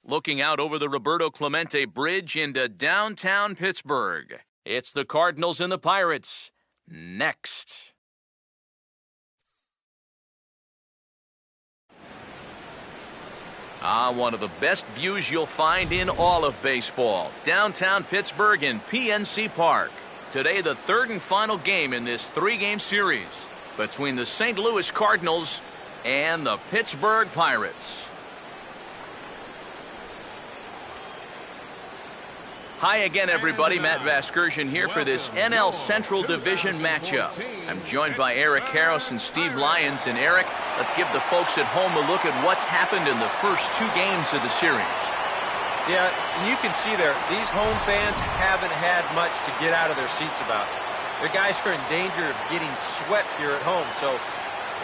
looking out over the Roberto Clemente Bridge into downtown Pittsburgh. It's the Cardinals and the Pirates. Next. One of the best views you'll find in all of baseball. Downtown Pittsburgh in PNC Park. Today, the third and final game in this three-game series between the St. Louis Cardinals and the Pittsburgh Pirates. Hi again, everybody. Matt Vasgersian here for this NL Central Division matchup. I'm joined by Eric Karros and Steve Lyons. And Eric, let's give the folks at home a look at what's happened in the first two games of the series. Yeah, and you can see there, these home fans haven't had much to get out of their seats about. Their guys are in danger of getting swept here at home, so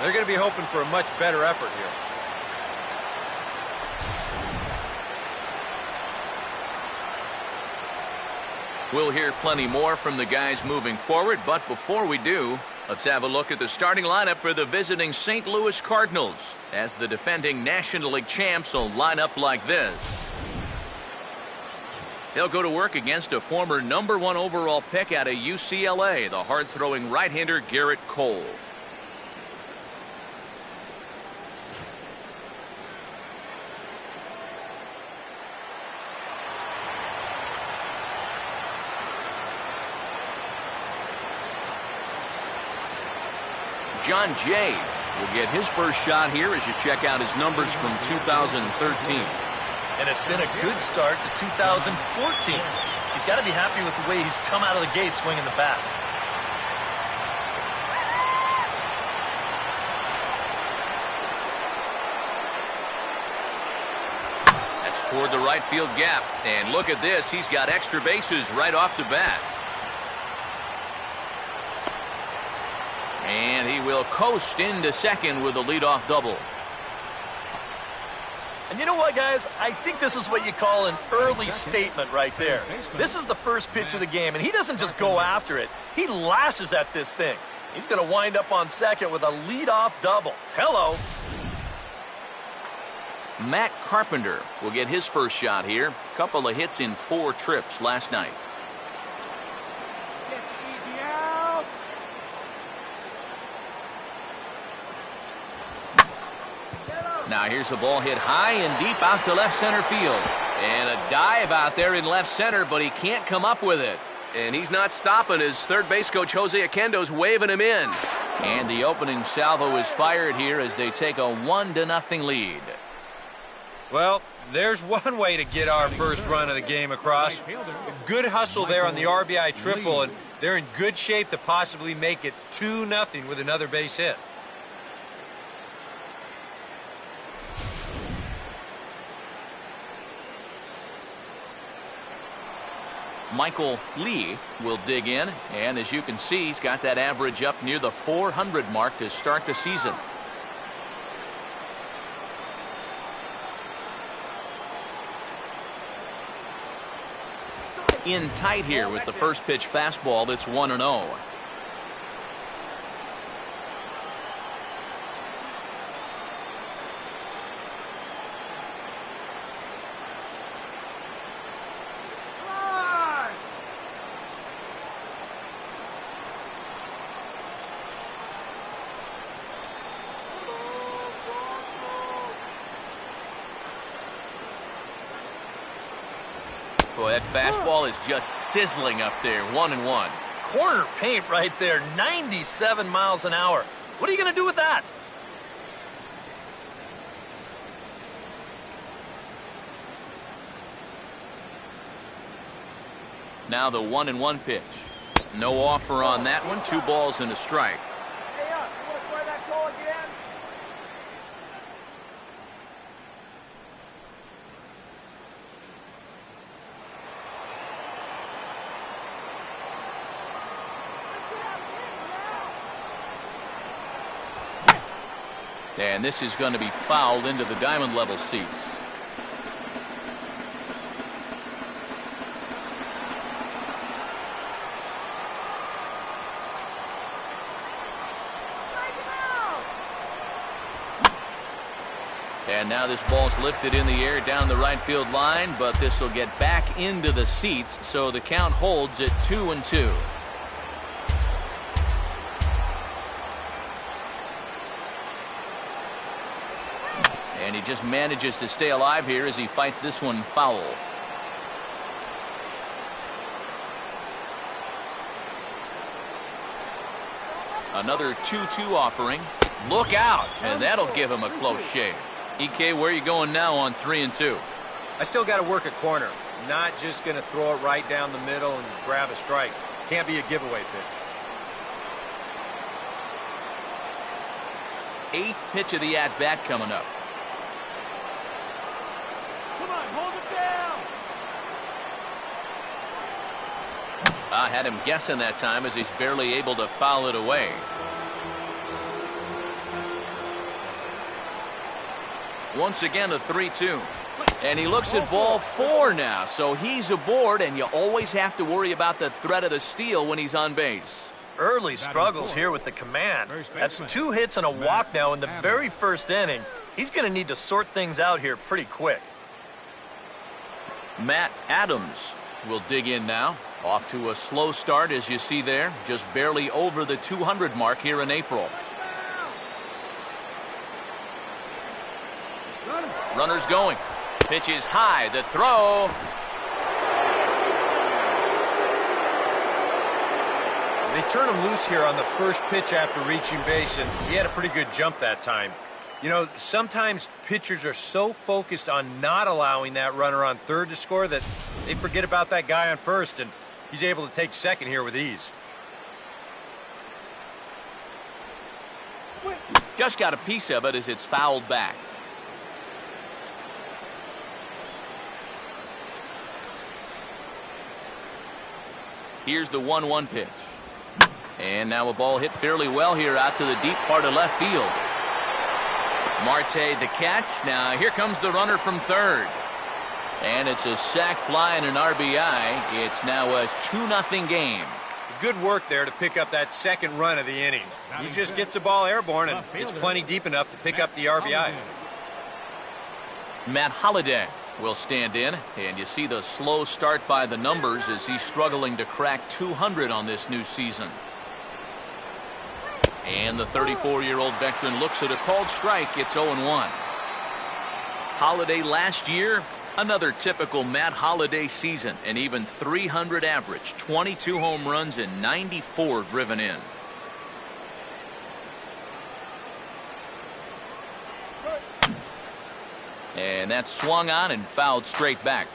they're going to be hoping for a much better effort here. We'll hear plenty more from the guys moving forward, but before we do, let's have a look at the starting lineup for the visiting St. Louis Cardinals, as the defending National League champs will line up like this. They'll go to work against a former #1 overall pick out of UCLA, the hard-throwing right-hander Garrett Cole. John Jay will get his first shot here as you check out his numbers from 2013. And it's been a good start to 2014. He's got to be happy with the way he's come out of the gate swinging the bat. That's toward the right field gap. And look at this. He's got extra bases right off the bat. And he will coast into second with a leadoff double. And you know what, guys? I think this is what you call an early statement right there. This is the first pitch of the game, and he doesn't just go after it. He lashes at this thing. He's going to wind up on second with a leadoff double. Hello. Matt Carpenter will get his first shot here. Couple of hits in 4 trips last night. Now here's a ball hit high and deep out to left center field. And a dive out there in left center, but he can't come up with it. And he's not stopping as third base coach Jose Oquendo's waving him in. And the opening salvo is fired here as they take a 1-0 lead. Well, there's one way to get our first run of the game across. Good hustle there on the RBI triple, and they're in good shape to possibly make it 2-0 with another base hit. Michael Lee will dig in, and as you can see, he's got that average up near the 400 mark to start the season. In tight here with the first pitch fastball that's 1-0. Boy, that fastball is just sizzling up there, 1-1. Corner paint right there, 97 miles an hour. What are you going to do with that? Now the 1-1 pitch. No offer on that one. 2 balls and a strike. And this is going to be fouled into the diamond level seats. And And now this ball's lifted in the air down the right field line, but this will get back into the seats, so the count holds at 2-2. And he just manages to stay alive here as he fights this one foul. Another 2-2 offering. Look out, and that'll give him a close shave. EK, where are you going now on 3-2? I still got to work a corner. Not just going to throw it right down the middle and grab a strike. Can't be a giveaway pitch. 8th pitch of the at-bat coming up. Come on, hold it down. I had him guessing that time as he's barely able to foul it away. Once again a 3-2. And he looks at ball 4 now, so he's aboard, and you always have to worry about the threat of the steal when he's on base. Early struggles here with the command. That's 2 hits and a walk now in the very first inning. He's going to need to sort things out here pretty quick. Matt Adams will dig in now. Off to a slow start, as you see there. Just barely over the 200 mark here in April. Runners going. Pitch is high. The throw. They turn him loose here on the first pitch after reaching base, and he had a pretty good jump that time. You know, sometimes pitchers are so focused on not allowing that runner on third to score that they forget about that guy on first, and he's able to take second here with ease. Just got a piece of it as it's fouled back. Here's the 1-1 pitch. And now a ball hit fairly well here out to the deep part of left field. Marte the catch. Now here comes the runner from third. And it's a sac fly and an RBI. It's now a 2-0 game. Good work there to pick up that second run of the inning. He just gets the ball airborne, and it's plenty deep enough to pick up the RBI. Matt Holliday will stand in, and you see the slow start by the numbers as he's struggling to crack 200 on this new season. And the 34-year-old veteran looks at a called strike. It's 0-1. Holliday last year, another typical Matt Holliday season, an even 300 average, 22 home runs and 94 driven in. And that's swung on and fouled straight back.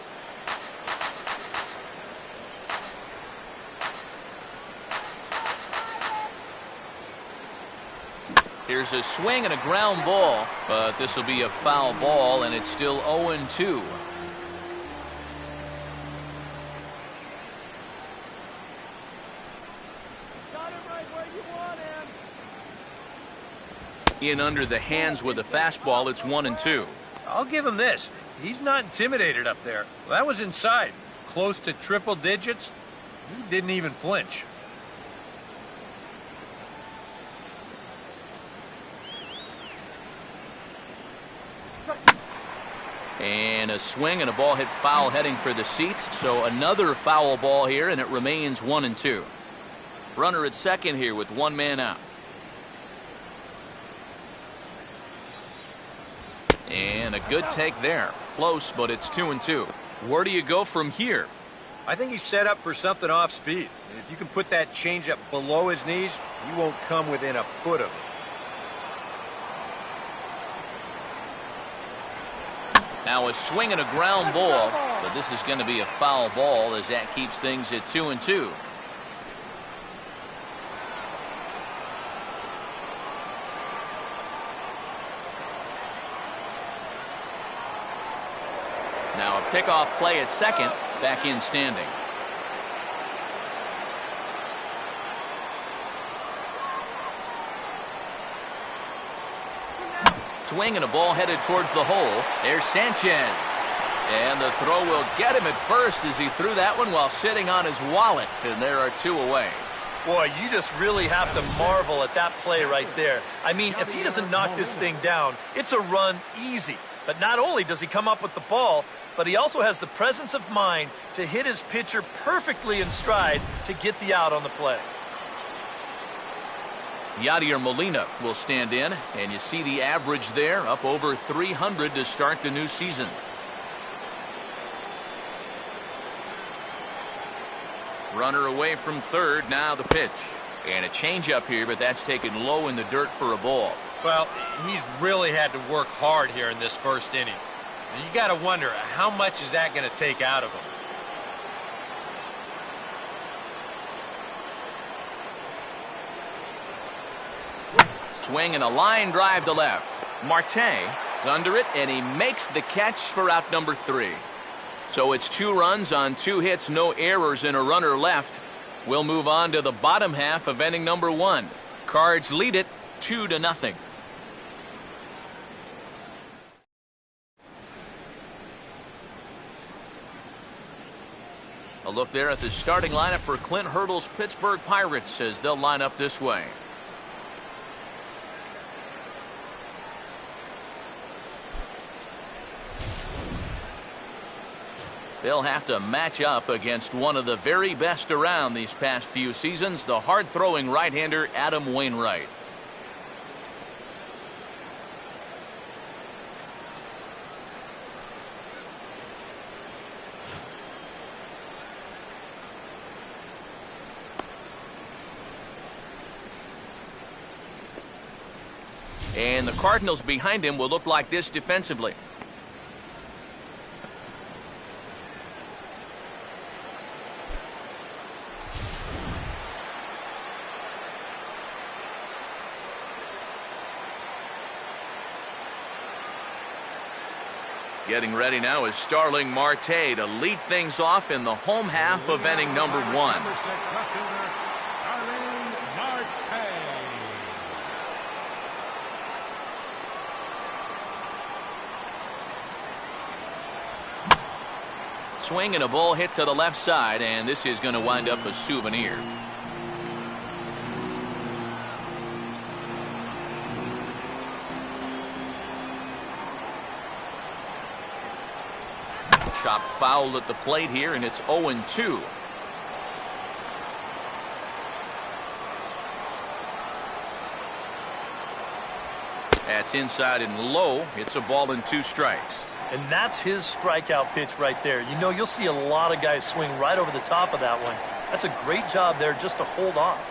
Here's a swing and a ground ball, but this will be a foul ball, and it's still 0-2. In under the hands with a fastball, it's 1-2. I'll give him this. He's not intimidated up there. Well, that was inside. Close to triple digits. He didn't even flinch. And a swing and a ball hit foul heading for the seats. So another foul ball here, and it remains 1-2. Runner at second here with one man out. And a good take there. Close, but it's 2-2. Where do you go from here? I think he's set up for something off speed. If you can put that changeup below his knees, you won't come within a foot of it. Now a swing and a ground ball, but this is going to be a foul ball as that keeps things at 2-2. Now a pickoff play at second, back in standing. Swing and a ball headed towards the hole. There's Sanchez. And the throw will get him at first as he threw that one while sitting on his wallet. And there are two away. Boy, you just really have to marvel at that play right there. I mean, if he doesn't knock this thing down, it's a run easy. But not only does he come up with the ball, but he also has the presence of mind to hit his pitcher perfectly in stride to get the out on the play. Yadier Molina will stand in, and you see the average there, up over 300 to start the new season. Runner away from third, now the pitch. And a changeup here, but that's taken low in the dirt for a ball. Well, he's really had to work hard here in this first inning. And you got to wonder, how much is that going to take out of him? Swing and a line drive to left. Marte is under it, and he makes the catch for out number 3. So it's 2 runs on 2 hits, no errors, and a runner left. We'll move on to the bottom half of inning number 1. Cards lead it 2-0. A look there at the starting lineup for Clint Hurdle's Pittsburgh Pirates as they'll line up this way. They'll have to match up against one of the very best around these past few seasons, the hard-throwing right-hander Adam Wainwright. And the Cardinals behind him will look like this defensively. Getting ready now is Starling Marte to lead things off in the home half of inning number 1. Swing and a ball hit to the left side, and this is going to wind up a souvenir. Chop foul at the plate here, and it's 0-2. That's inside and low. It's a ball and 2 strikes. And that's his strikeout pitch right there. You know, you'll see a lot of guys swing right over the top of that one. That's a great job there just to hold off.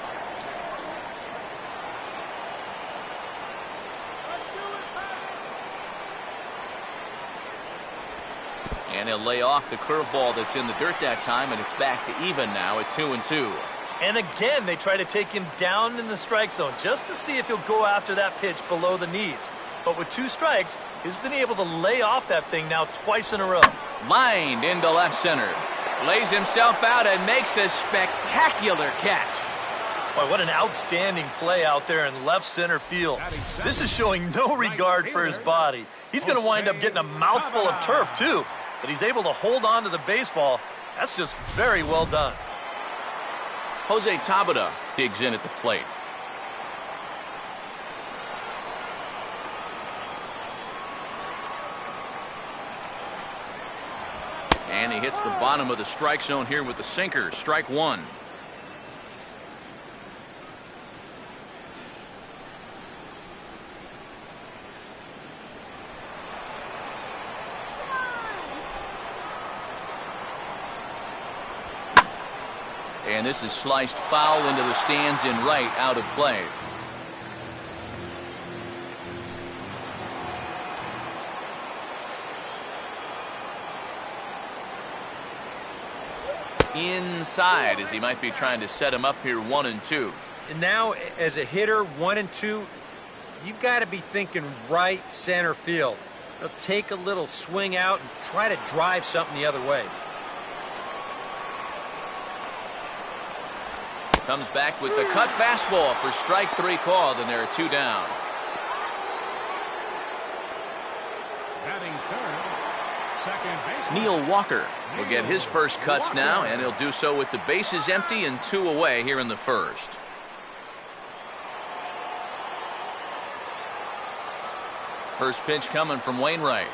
And he'll lay off the curveball that's in the dirt that time, and it's back to even now at 2-2. And again, they try to take him down in the strike zone just to see if he'll go after that pitch below the knees. But with 2 strikes, he's been able to lay off that thing now twice in a row. Lined into left center. Lays himself out and makes a spectacular catch. Boy, what an outstanding play out there in left center field. This is showing no regard for his body. He's going to wind up getting a mouthful of turf, too. But he's able to hold on to the baseball. That's just very well done. Jose Tabata digs in at the plate. And he hits the bottom of the strike zone here with the sinker. Strike 1. And this is sliced foul into the stands in right, out of play. Inside, as he might be trying to set him up here 1-2. And now, as a hitter, 1-2, you've got to be thinking right center field. He'll take a little swing out and try to drive something the other way. Comes back with the cut fastball for strike 3 called, and there are 2 down. Neil Walker will get his first cuts now, and he'll do so with the bases empty and 2 away here in the first. First pitch coming from Wainwright.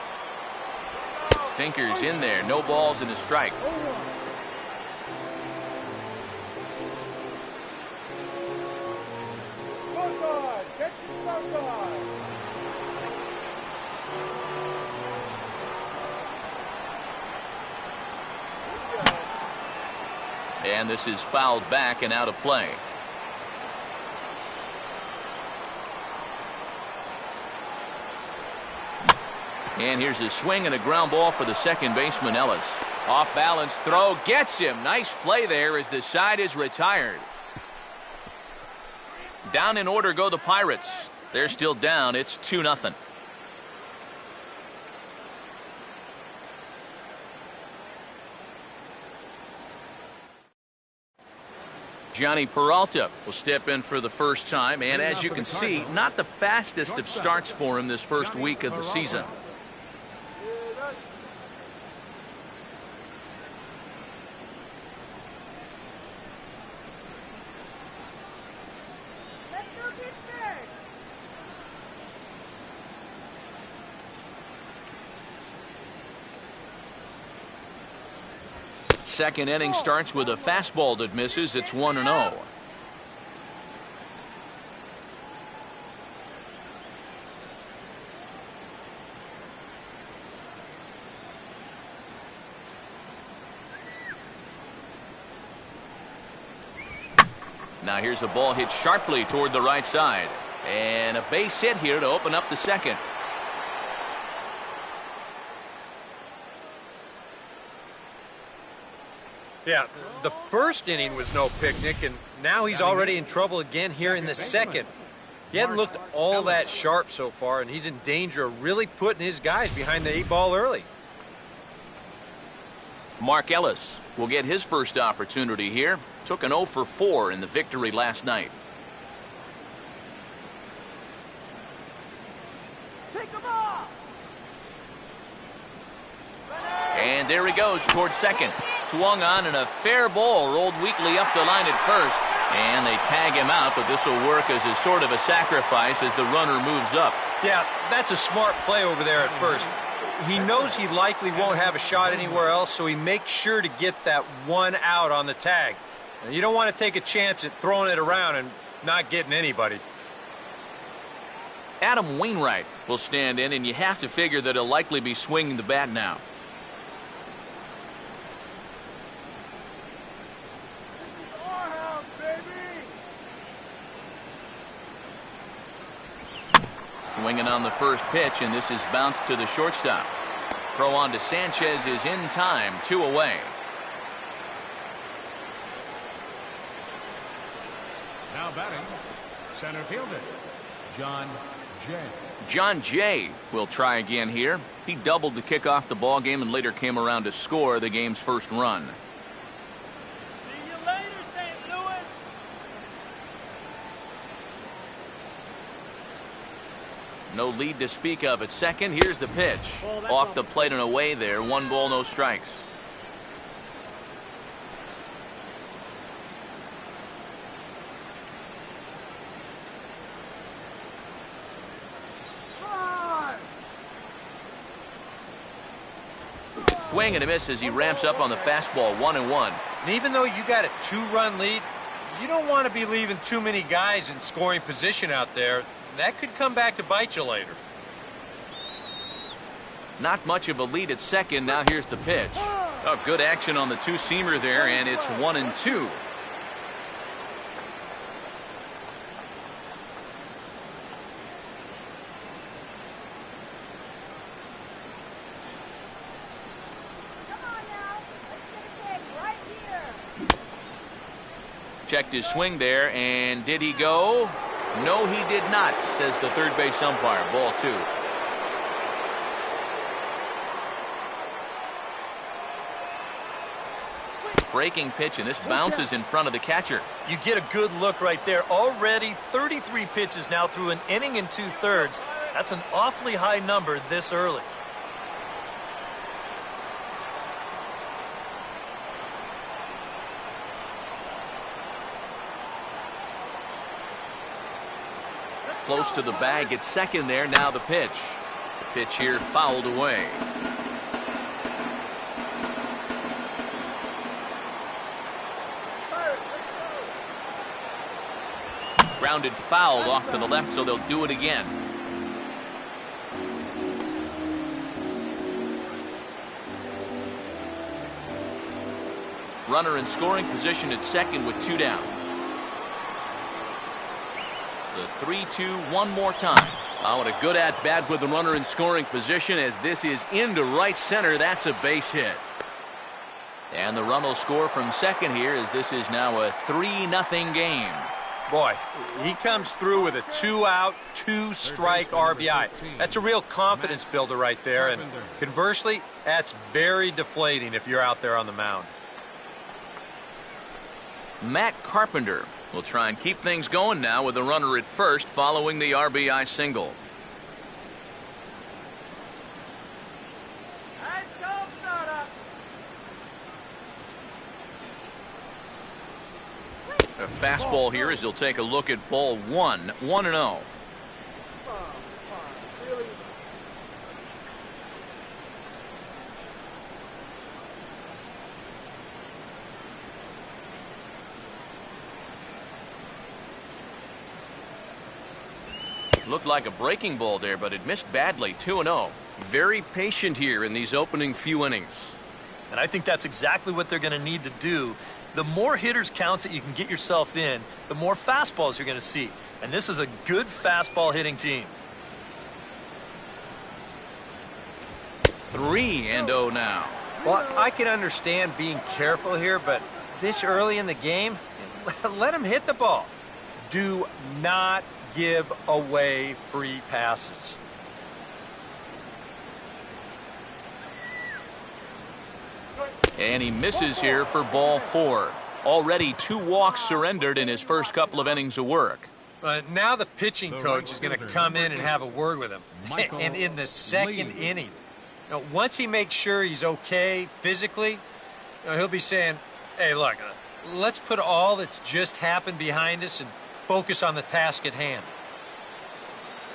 Sinkers in there. No balls and a strike. And this is fouled back and out of play. And here's a swing and a ground ball for the second baseman, Ellis. Off balance throw gets him. Nice play there as the side is retired. Down in order go the Pirates. They're still down. It's 2-0. Johnny Peralta will step in for the first time, and as you can see, not the fastest of starts for him this first week of the season. Second inning starts with a fastball that misses. It's 1-0. Now here's a ball hit sharply toward the right side. And a base hit here to open up the second. Yeah, the first inning was no picnic, and now he's already in trouble again here in the second. He hadn't looked all that sharp so far, and he's in danger of really putting his guys behind the 8 ball early. Mark Ellis will get his first opportunity here. Took an 0 for 4 in the victory last night. And there he goes towards second. Swung on and a fair ball rolled weakly up the line at first. And they tag him out, but this will work as a sort of a sacrifice as the runner moves up. Yeah, that's a smart play over there at first. He knows he likely won't have a shot anywhere else, so he makes sure to get that one out on the tag. And you don't want to take a chance at throwing it around and not getting anybody. Adam Wainwright will stand in, and you have to figure that he'll likely be swinging the bat now. Swinging on the first pitch, and this is bounced to the shortstop. Throw on to Sanchez is in time, 2 away. Now batting, center fielder, John Jay. John Jay will try again here. He doubled to kick off the ball game and later came around to score the game's first run. See you later, St. Louis. No lead to speak of at second. Here's the pitch. Off the plate and away there. 1 ball, no strikes. Swing and a miss as he ramps up on the fastball. 1-1. And even though you got a 2-run lead, you don't want to be leaving too many guys in scoring position out there. That could come back to bite you later. Not much of a lead at second. Now here's the pitch. Oh, good action on the two-seamer there, and it's 1-2. Checked his swing there, and did he go? No, he did not, says the third base umpire. Ball 2. Breaking pitch, and this bounces in front of the catcher. You get a good look right there. Already 33 pitches now through an inning and 2/3. That's an awfully high number this early. Close to the bag at second there. Now the pitch. The pitch here fouled away. sounded fouled off to the left, so they'll do it again. Runner in scoring position at second with 2 down. The 3-2 one more time. Oh, and a good at-bat with the runner in scoring position as this is into right center. That's a base hit. And the run will score from second here as this is now a 3-0 game. Boy, he comes through with a 2-out, 2-strike RBI. That's a real confidence builder right there. And conversely, that's very deflating if you're out there on the mound. Matt Carpenter will try and keep things going now with the runner at first following the RBI single. A fastball here as he'll take a look at ball 1, 1-0. Looked like a breaking ball there, but it missed badly. 2-0. Very patient here in these opening few innings. And I think that's exactly what they're going to need to do. The more hitters counts that you can get yourself in, the more fastballs you're going to see. And this is a good fastball hitting team. 3-0 now. Well, I can understand being careful here, but this early in the game, let him hit the ball. Do not give away free passes. And he misses here for ball 4. Already 2 walks surrendered in his first couple of innings of work. But now the pitching coach is going to come in and have a word with him. And in the second inning, once he makes sure he's okay physically, he'll be saying, hey, look, let's put all that's just happened behind us and focus on the task at hand.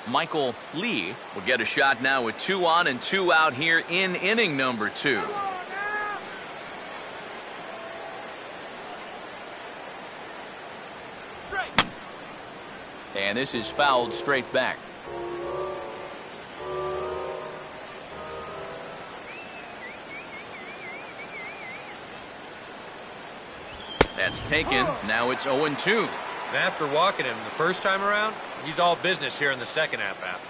Michael Lee will get a shot now with 2 on and 2 out here in inning number 2. And this is fouled straight back. That's taken. Now it's 0-2. And after walking him the first time around, he's all business here in the second at-bat.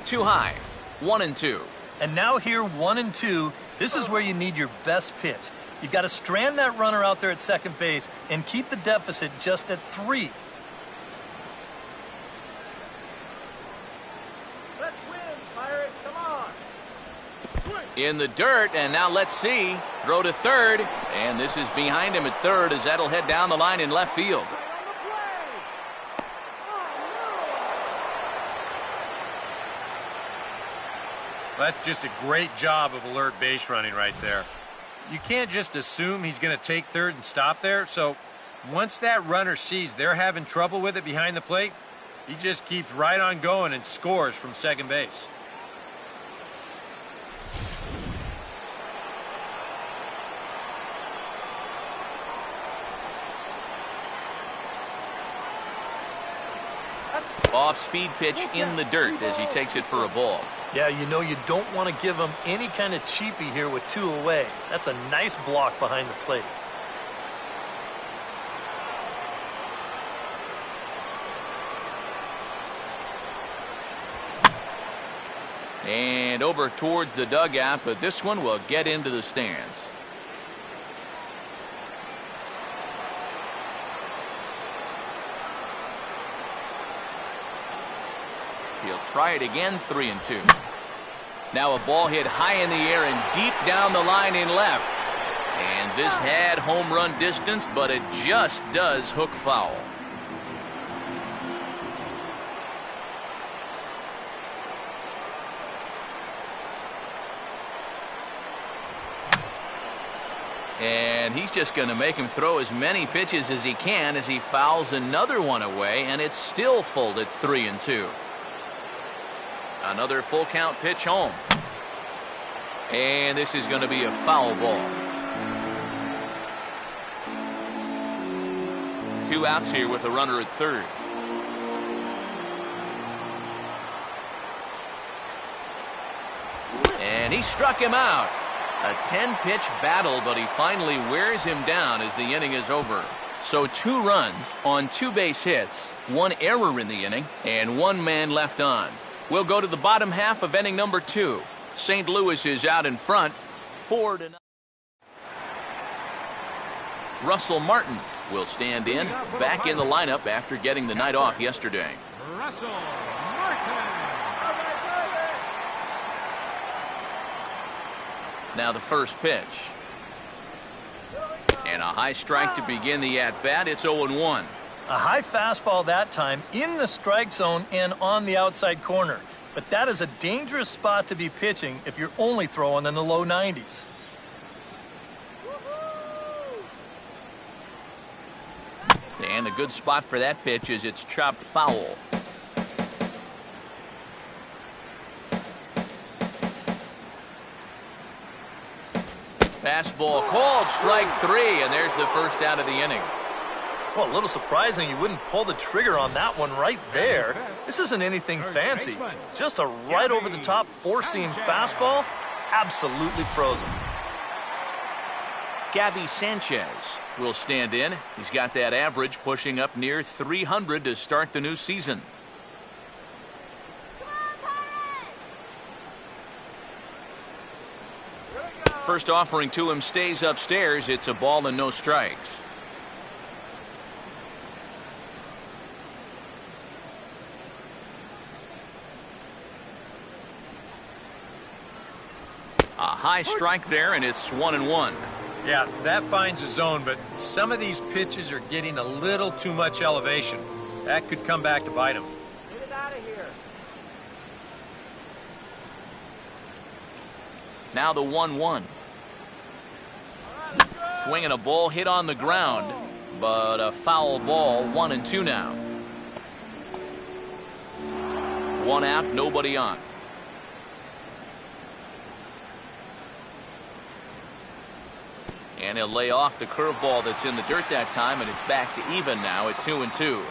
Too high. 1-2. And now here, 1-2. This is where you need your best pitch. You've got to strand that runner out there at second base and keep the deficit just at 3. Let's win, Pirates. Come on. In the dirt, and now let's see. Throw to third, and this is behind him at third as that'll head down the line in left field. That's just a great job of alert base running right there. You can't just assume he's going to take third and stop there. So once that runner sees they're having trouble with it behind the plate, he just keeps right on going and scores from second base. Off-speed pitch in the dirt as he takes it for a ball. Yeah, you know you don't want to give him any kind of cheapie here with 2 away. That's a nice block behind the plate. And over towards the dugout, but this one will get into the stands. He'll try it again, 3-2. Now a ball hit high in the air and deep down the line in left. And this had home run distance, but it just does hook foul. And And he's just going to make him throw as many pitches as he can as he fouls another one away, and it's still full at 3-2. Another full count pitch home. And this is going to be a foul ball. 2 outs here with a runner at third. And he struck him out. A 10-pitch battle, but he finally wears him down as the inning is over. So 2 runs on 2 base hits, 1 error in the inning, and 1 man left on. We'll go to the bottom half of inning number 2. St. Louis is out in front, 4-0. Russell Martin will stand in, back in the lineup after getting the night off yesterday. Russell Martin. Now the first pitch. And a high strike to begin the at-bat. It's 0-1. A high fastball that time in the strike zone and on the outside corner. But that is a dangerous spot to be pitching if you're only throwing in the low 90s. And a good spot for that pitch is it's chopped foul. Fastball called, strike 3, and there's the first out of the inning. Well, a little surprising you wouldn't pull the trigger on that one right there. This isn't anything fancy. Just a right over the top 4-seam fastball. Absolutely frozen. Gabby Sanchez will stand in. He's got that average pushing up near 300 to start the new season. First offering to him stays upstairs. It's a ball and no strikes. A high strike there, and it's 1-1. Yeah, that finds a zone, but some of these pitches are getting a little too much elevation. That could come back to bite him. Get it out of here. Now the 1-1. Swinging a ball hit on the ground, but a foul ball. 1-2 now. 1 out, nobody on. And he'll lay off the curveball that's in the dirt that time, and it's back to even now at 2-2.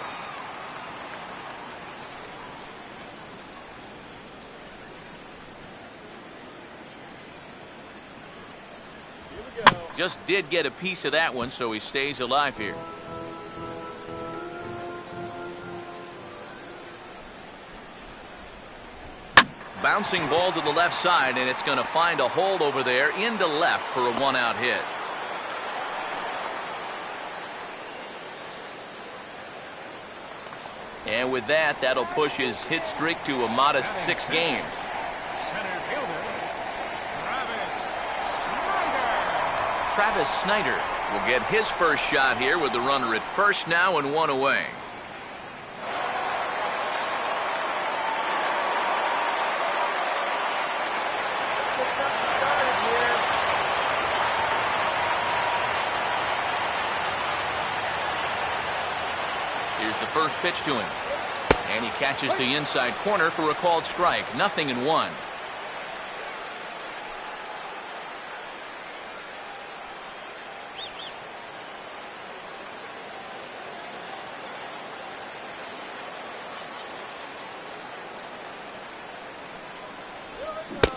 Just did get a piece of that one, so he stays alive here. Bouncing ball to the left side, and it's going to find a hole over there into left for a 1-out hit. And with that, that'll push his hit streak to a modest 6 games. Center fielder, Travis Snyder will get his first shot here with the runner at first now and 1 away. Here's the first pitch to him. And he catches the inside corner for a called strike. 0-1.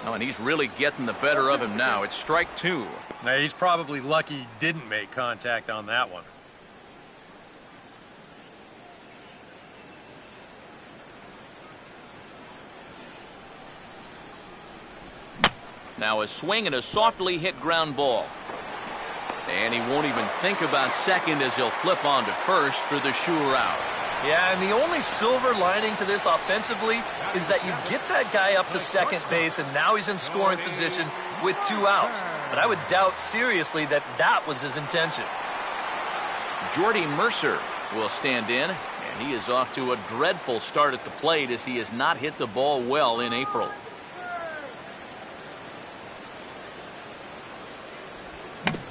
Oh, and he's really getting the better of him now. It's strike 2. Now, he's probably lucky he didn't make contact on that one. Now a swing and a softly hit ground ball. And he won't even think about second as he'll flip on to first for the sure out. Yeah, and the only silver lining to this offensively is that you get that guy up to second base, and now he's in scoring position with 2 outs. But I would doubt seriously that that was his intention. Jordy Mercer will stand in, and he is off to a dreadful start at the plate as he has not hit the ball well in April.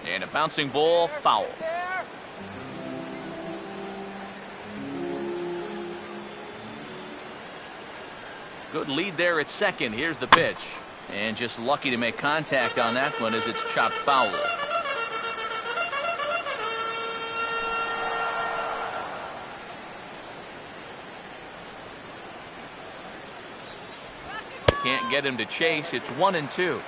And a Bouncing ball, foul. Good lead there at second. Here's the pitch. And just lucky to make contact on that one as it's chopped foul. Can't get him to chase. It's 1-2.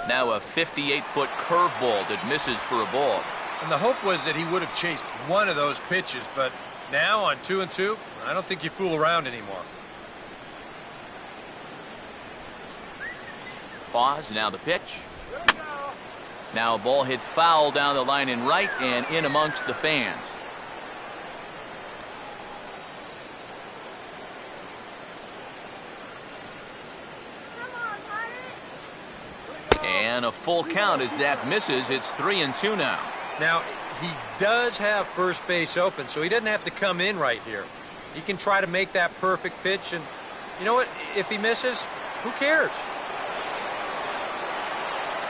Now a 58-foot curveball that misses for a ball. And the hope was that he would have chased one of those pitches, but now on 2-2, I don't think you fool around anymore. Pause, now the pitch. Now a ball hit foul down the line in right and in amongst the fans. And a full count as that misses. It's 3-2 now. Now, he does have first base open, so he doesn't have to come in right here. He can try to make that perfect pitch, and you know what? If he misses, who cares?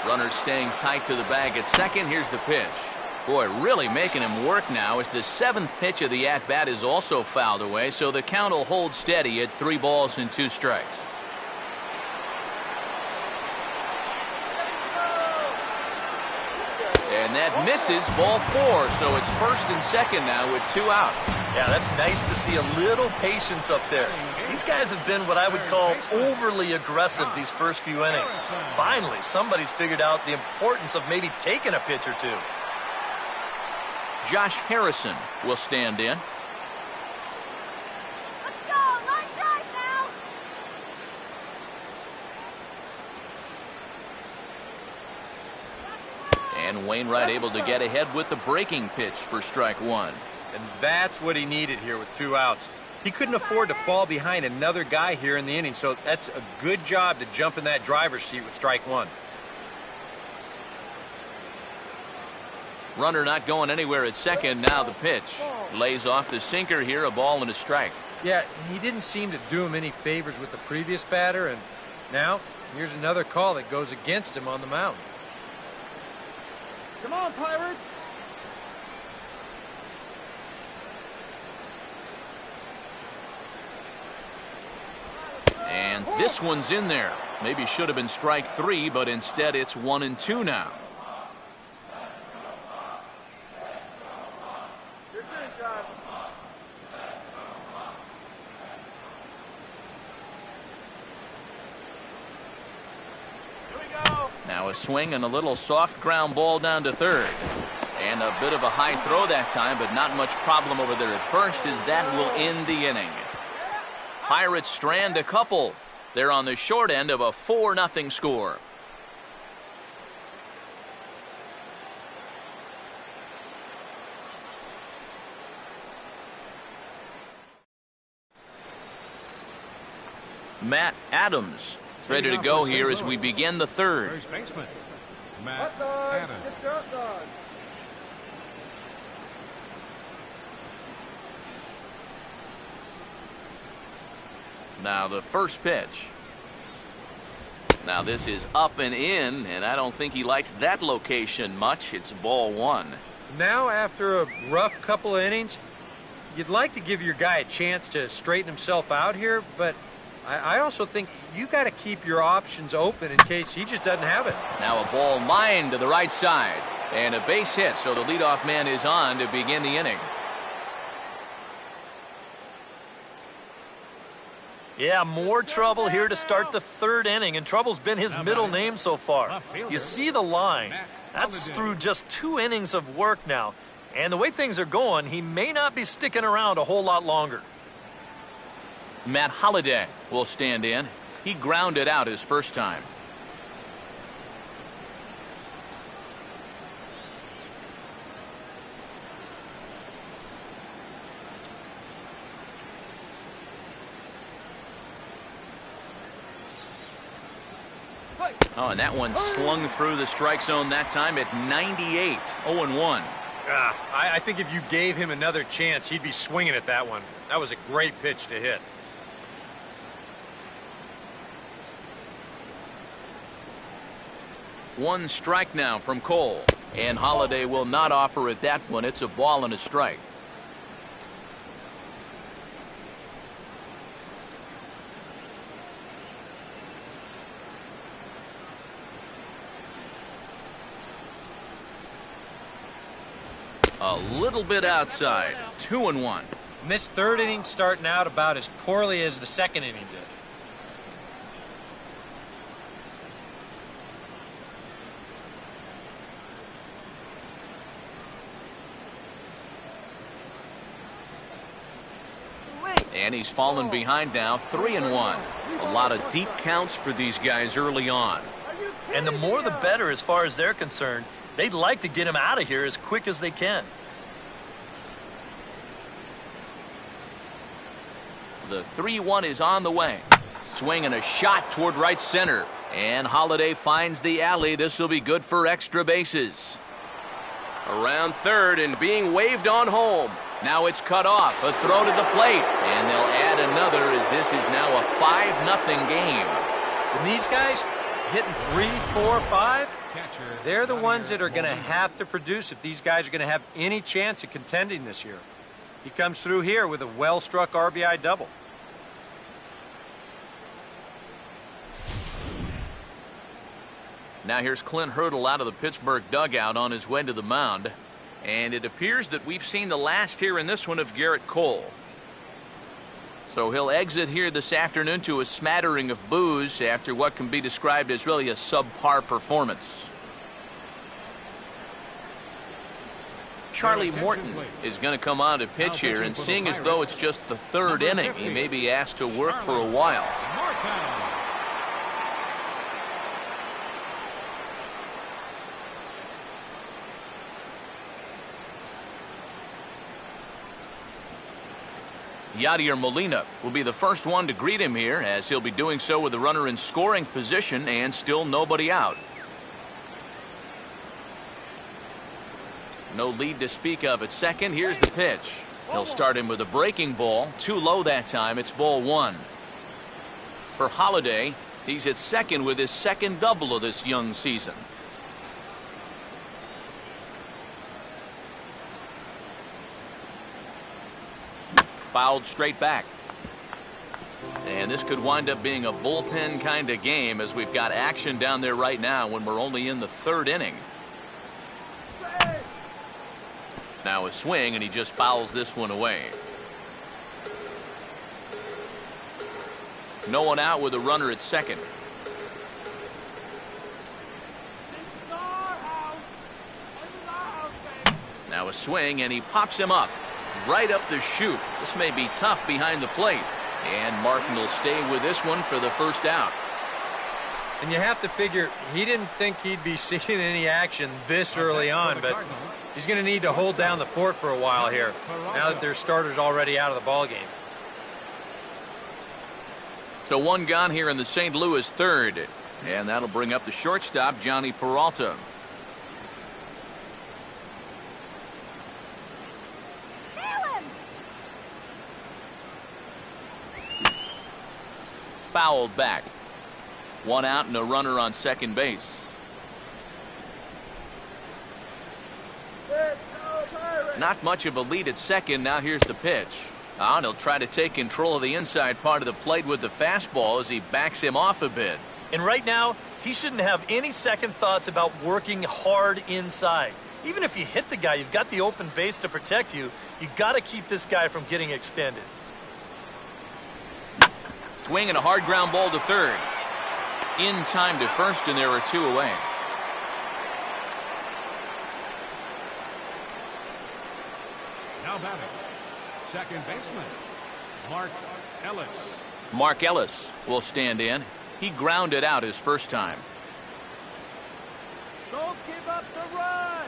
Runner staying tight to the bag at second. Here's the pitch. Boy, really making him work now as the seventh pitch of the at-bat is also fouled away, so the count will hold steady at 3 balls and 2 strikes. And that misses, ball 4, so it's first and second now with 2 out. Yeah, that's nice to see a little patience up there. These guys have been what I would call overly aggressive these first few innings. Finally, somebody's figured out the importance of maybe taking a pitch or two. Josh Harrison will stand in. Let's go! Line drive now! And Wainwright able to get ahead with the breaking pitch for strike 1. And that's what he needed here with 2 outs. He couldn't afford to fall behind another guy here in the inning, so that's a good job to jump in that driver's seat with strike 1. Runner not going anywhere at second. Now the pitch. Lays off the sinker here, a ball and a strike. Yeah, he didn't seem to do him any favors with the previous batter, and now here's another call that goes against him on the mound. Come on, Pirates! And this one's in there. Maybe should have been strike 3, but instead it's 1-2 now. Now a swing and a little soft ground ball down to third. And a bit of a high throw that time, but not much problem over there at first, as that will end the inning. Pirates strand a couple. They're on the short end of a 4-0 score. Matt Adams is ready to go here as we begin the third. First baseman, Matt Adams. Now the first pitch. Now this is up and in, and I don't think he likes that location much. It's ball 1. Now, after a rough couple of innings, you'd like to give your guy a chance to straighten himself out here, but I also think you got to keep your options open in case he just doesn't have it. Now a ball lined to the right side, and a base hit, so the leadoff man is on to begin the inning. Yeah, more trouble here to start the third inning, and trouble's been his middle name so far. You see the line. That's through just 2 innings of work now. And the way things are going, he may not be sticking around a whole lot longer. Matt Holliday will stand in. He grounded out his first time. Oh, and that one slung through the strike zone that time at 98, 0-1. I think if you gave him another chance, he'd be swinging at that one. That was a great pitch to hit. One strike now from Cole. And Holiday will not offer it that one. It's a ball and a strike. A little bit outside. 2-1. And this third inning starting out about as poorly as the second inning did. And he's fallen behind now, 3-1. A lot of deep counts for these guys early on. And the more the better as far as they're concerned. They'd like to get him out of here as quick as they can. The 3-1 is on the way. Swing and a shot toward right center. And Holiday finds the alley. This will be good for extra bases. Around third and being waved on home. Now it's cut off. A throw to the plate. And they'll add another as this is now a 5-0 game. And these guys hitting 3, 4, 5, they're the ones that are going to have to produce if these guys are going to have any chance of contending this year. He comes through here with a well-struck RBI double. Now here's Clint Hurdle out of the Pittsburgh dugout on his way to the mound. And it appears that we've seen the last here in this one of Garrett Cole. So he'll exit here this afternoon to a smattering of boos after what can be described as really a subpar performance. Charlie Morton is going to come on to pitch here, and seeing as though it's just the third inning, he may be asked to work for a while. Yadier Molina will be the first one to greet him here, as he'll be doing so with the runner in scoring position and still nobody out. No lead to speak of at second. Here's the pitch. He'll start him with a breaking ball. Too low that time. It's ball one. For Holiday, he's at second with his second double of this young season. Fouled straight back. And this could wind up being a bullpen kind of game, as we've got action down there right now when we're only in the third inning. Now a swing, and he just fouls this one away. No one out with a runner at second. Now a swing, and he pops him up. Right up the chute. This may be tough behind the plate. And Martin will stay with this one for the first out. And you have to figure he didn't think he'd be seeing any action this early on, but he's going to need to hold down the fort for a while here, now that their starter's already out of the ball game. So one gone here in the St. Louis third. And that'll bring up the shortstop, Johnny Peralta. Fouled back. One out and a runner on second base. Not much of a lead at second. Now here's the pitch. And he'll try to take control of the inside part of the plate with the fastball as he backs him off a bit. And right now, he shouldn't have any second thoughts about working hard inside. Even if you hit the guy, you've got the open base to protect you. You've got to keep this guy from getting extended. Swing and a hard ground ball to third. In time to first, and there are two away. Now batting, second baseman, Mark Ellis. Mark Ellis will stand in. He grounded out his first time. Don't give up the run.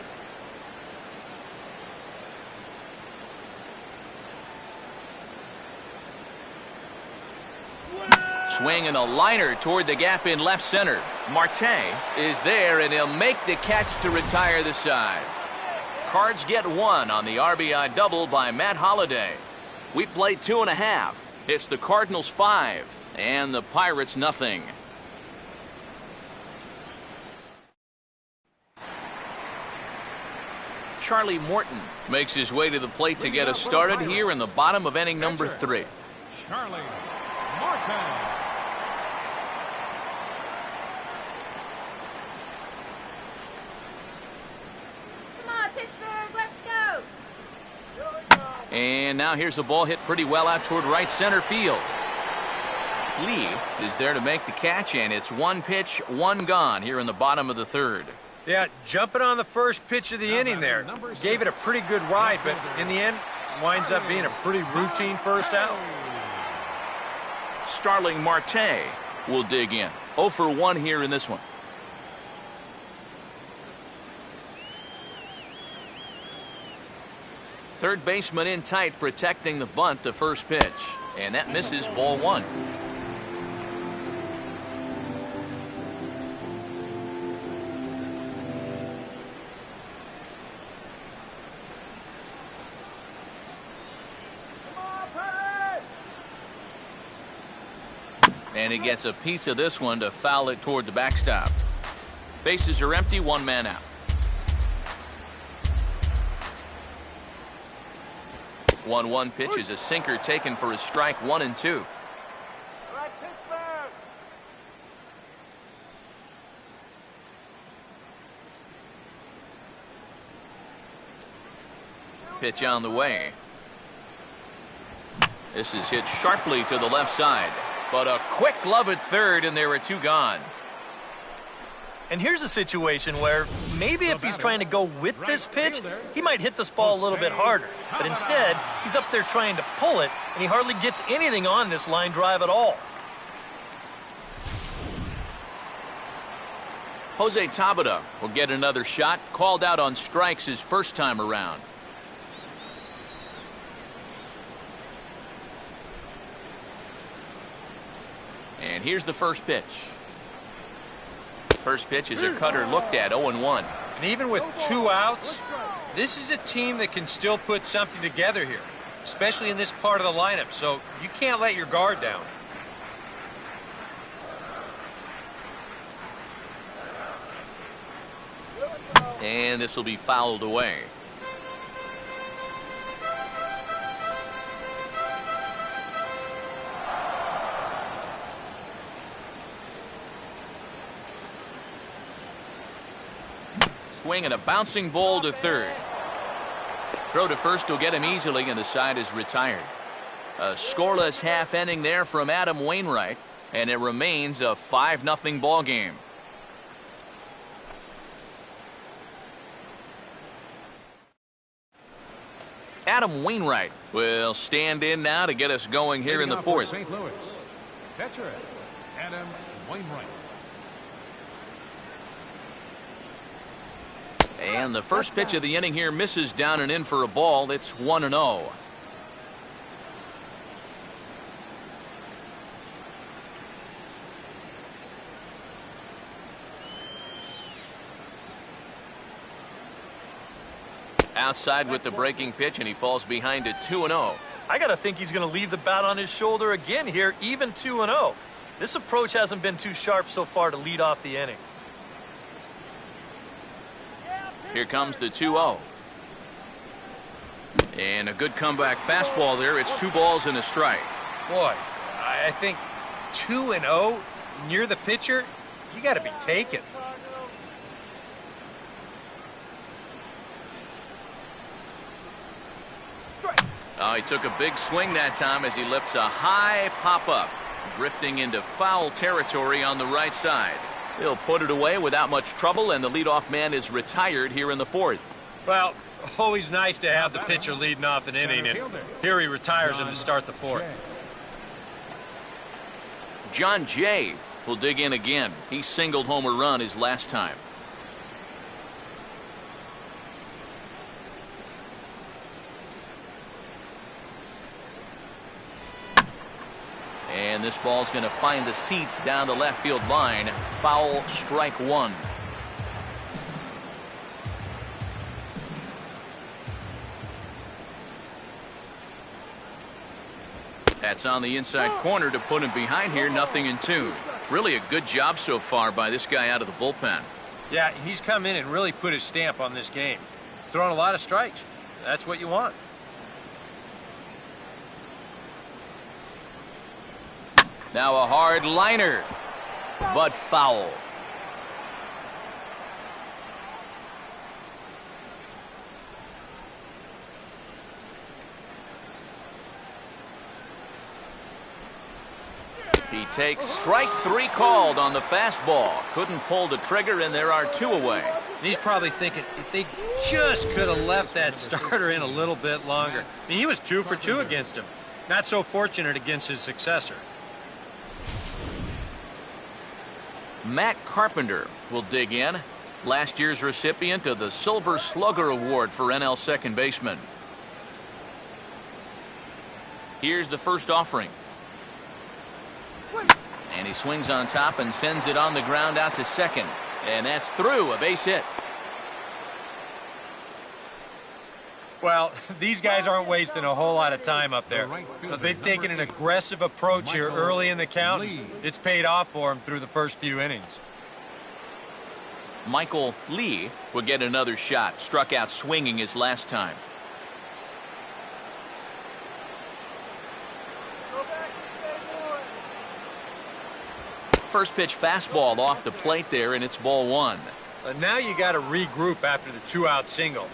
Well, Swing and a liner toward the gap in left center. Marte is there, and he'll make the catch to retire the side. Cards get one on the RBI double by Matt Holliday. We played 2.5. It's the Cardinals 5 and the Pirates nothing. Charlie Morton makes his way to the plate to get us started here in the bottom of inning number 3. Charlie Morton. And now here's a ball hit pretty well out toward right center field. Lee is there to make the catch, and it's one pitch, one gone here in the bottom of the 3rd. Yeah, jumping on the first pitch of the inning there. Gave it a pretty good ride, but in the end, winds up being a pretty routine first out. Starling Marte will dig in. 0 for 1 here in this one. Third baseman in tight, protecting the bunt, the first pitch. And that misses, ball 1. And he gets a piece of this one to foul it toward the backstop. Bases are empty, 1 man out. 1-1 pitch is a sinker taken for a strike, 1-2. Pitch on the way. This is hit sharply to the left side, but a quick glove at third, and there are 2 gone. And here's a situation where maybe if he's trying to go with this pitch, he might hit this ball a little bit harder. But instead, he's up there trying to pull it, and he hardly gets anything on this line drive at all. Jose Tabata will get another shot, called out on strikes his first time around. And here's the first pitch. First pitch is a cutter looked at, 0-1. And even with 2 outs, this is a team that can still put something together here, especially in this part of the lineup, so you can't let your guard down. And this will be fouled away. Swing and a bouncing ball to third. Throw to first will get him easily, and the side is retired. A scoreless half inning there from Adam Wainwright, and it remains a 5-0 ball game. Adam Wainwright will stand in now to get us going here in the 4th. St. Louis, catcher Adam Wainwright. And the first pitch of the inning here misses down and in for a ball. It's 1-0. Outside with the breaking pitch, and he falls behind at 2-0. I got to think he's going to leave the bat on his shoulder again here, even 2-0. This approach hasn't been too sharp so far to lead off the inning. Here comes the 2-0. And a good comeback fastball there. It's 2 balls and a strike. Boy, I think 2-0 near the pitcher, you got to be taken. Oh, he took a big swing that time as he lifts a high pop-up, drifting into foul territory on the right side. He'll put it away without much trouble, and the leadoff man is retired here in the 4th. Well, always nice to have the pitcher leading off an inning, and here he retires him to start the 4th. John Jay will dig in again. He singled home a run his last time. And And this ball's going to find the seats down the left field line. Foul, strike one. That's on the inside corner to put him behind here. 0-2. Really a good job so far by this guy out of the bullpen. Yeah, he's come in and really put his stamp on this game. He's thrown a lot of strikes. That's what you want. Now a hard liner, but foul. He takes strike three called on the fastball. Couldn't pull the trigger, and there are two away. And he's probably thinking, if they just could have left that starter in a little bit longer. I mean, he was 2 for 2 against him. Not so fortunate against his successor. Matt Carpenter will dig in. Last year's recipient of the Silver Slugger Award for NL second baseman. Here's the first offering. And he swings on top and sends it on the ground out to second. And that's through, a base hit. Well, these guys aren't wasting a whole lot of time up there. But they've taken an aggressive approach here early in the count. It's paid off for them through the first few innings. Michael Lee will get another shot. Struck out swinging his last time. First pitch fastball off the plate there, and it's ball one. Now you got to regroup after the 2-out single.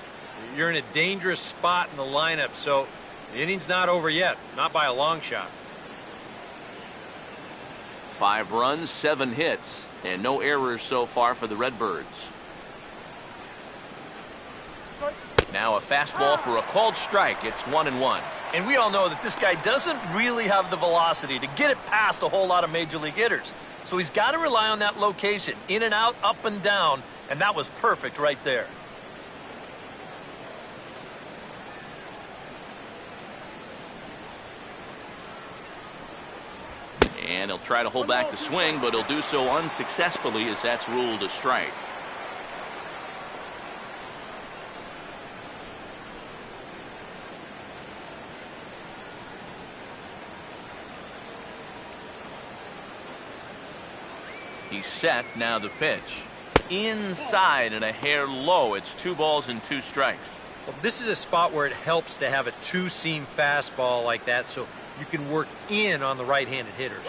You're in a dangerous spot in the lineup, so the inning's not over yet. Not by a long shot. 5 runs, 7 hits, and no errors so far for the Redbirds. Now a fastball for a called strike. It's 1-1. And we all know that this guy doesn't really have the velocity to get it past a whole lot of major league hitters. So he's got to rely on that location, in and out, up and down, and that was perfect right there. And he'll try to hold back the swing, but he'll do so unsuccessfully as that's ruled a strike. He's set, now the pitch. Inside and a hair low. It's 2 balls and 2 strikes. Well, this is a spot where it helps to have a 2-seam fastball like that so you can work in on the right-handed hitters.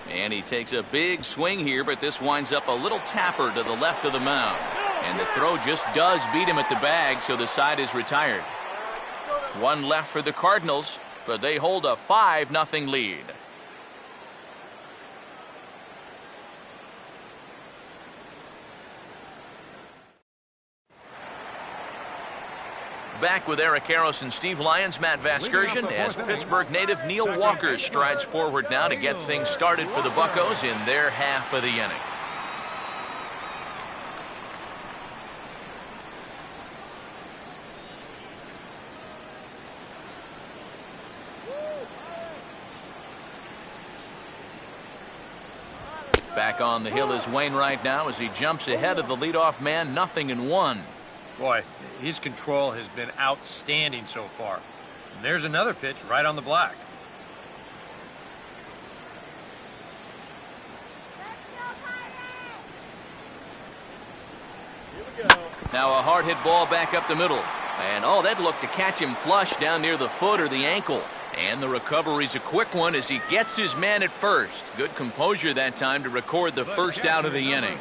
And he takes a big swing here, but this winds up a little tapper to the left of the mound. And the throw just does beat him at the bag, so the side is retired. 1 left for the Cardinals, but they hold a 5-0 lead. Back with Eric Karros and Steve Lyons, Matt Vasgersian, as Pittsburgh native Neil Walker strides forward now to get things started for the Buccos in their half of the inning. Back on the hill is Wainwright now as he jumps ahead of the leadoff man. 0-1. Boy, his control has been outstanding so far. And there's another pitch right on the black. Now a hard hit ball back up the middle. And oh, that looked to catch him flush down near the foot or the ankle. And the recovery's a quick one as he gets his man at first. Good composure that time to record the first out of the inning.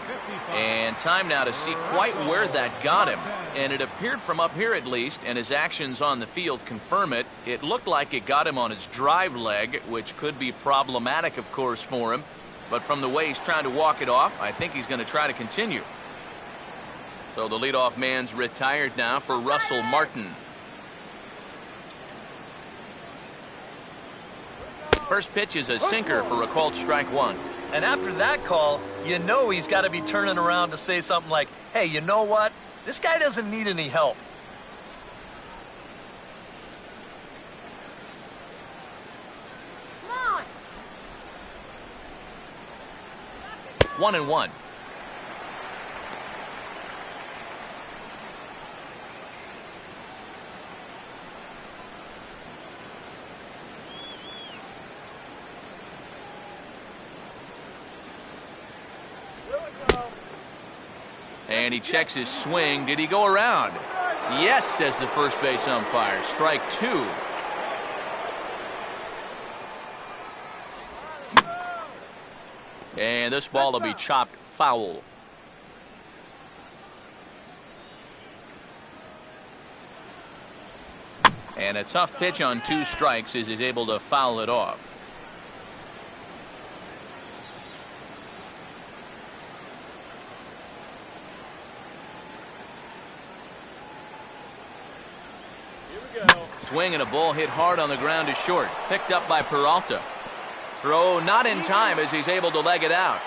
And time now to see quite where that got him. And it appeared from up here at least, and his actions on the field confirm it. It looked like it got him on his drive leg, which could be problematic, of course, for him. But from the way he's trying to walk it off, I think he's going to try to continue. So the leadoff man's retired now for Russell Martin. First pitch is a sinker for a called strike 1. And after that call, you know he's got to be turning around to say something like, hey, you know what? This guy doesn't need any help. Come on. 1-1. And he checks his swing. Did he go around? Yes, says the first base umpire. Strike 2. And this ball will be chopped foul. And a tough pitch on 2 strikes as he's able to foul it off. Swing and a ball hit hard on the ground to short. Picked up by Peralta. Throw not in time as he's able to leg it out.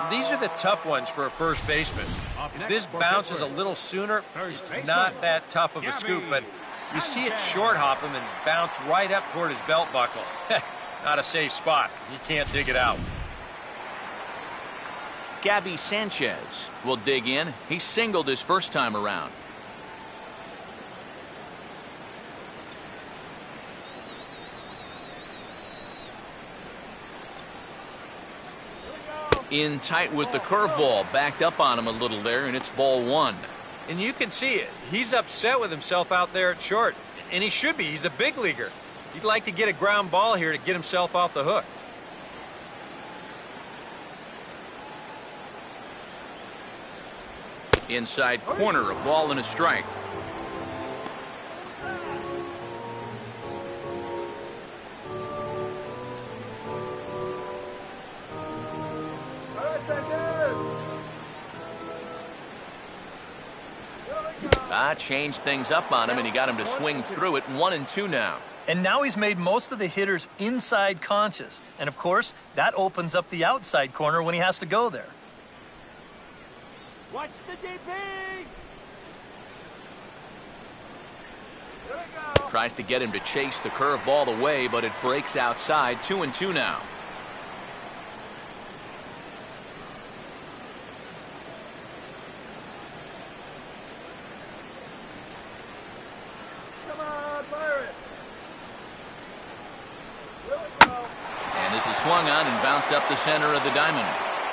These are the tough ones for a first baseman. If this bounces a little sooner, it's not that tough of a scoop, but you see it short hop him and bounce right up toward his belt buckle. Not a safe spot. He can't dig it out. Gabby Sanchez will dig in. He singled his first time around. In tight with the curveball, backed up on him a little there, and it's ball 1. And you can see it. He's upset with himself out there at short. And he should be. He's a big leaguer. He'd like to get a ground ball here to get himself off the hook. Inside corner, a ball and a strike. Changed things up on him, and he got him to swing through it. 1-2 now. And now he's made most of the hitters inside conscious. And, of course, that opens up the outside corner when he has to go there. Watch the DP. Tries to get him to chase the curveball away, but it breaks outside. 2-2 now. Swung on and bounced up the center of the diamond.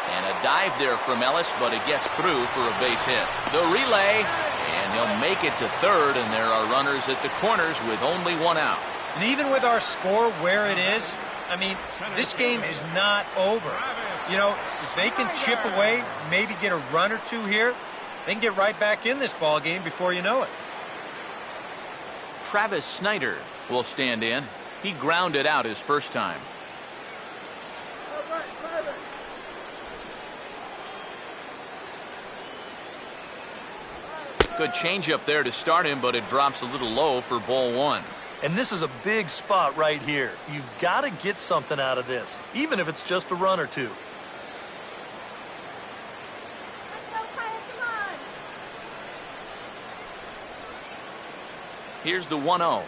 And a dive there from Ellis, but it gets through for a base hit. The relay, and they'll make it to third, and there are runners at the corners with only 1 out. And even with our score where it is, I mean, this game is not over. You know, if they can chip away, maybe get a run or 2 here, they can get right back in this ball game before you know it. Travis Snyder will stand in. He grounded out his first time. Good changeup there to start him, but it drops a little low for ball 1. And this is a big spot right here. You've got to get something out of this, even if it's just a run or 2. Here's the 1-0.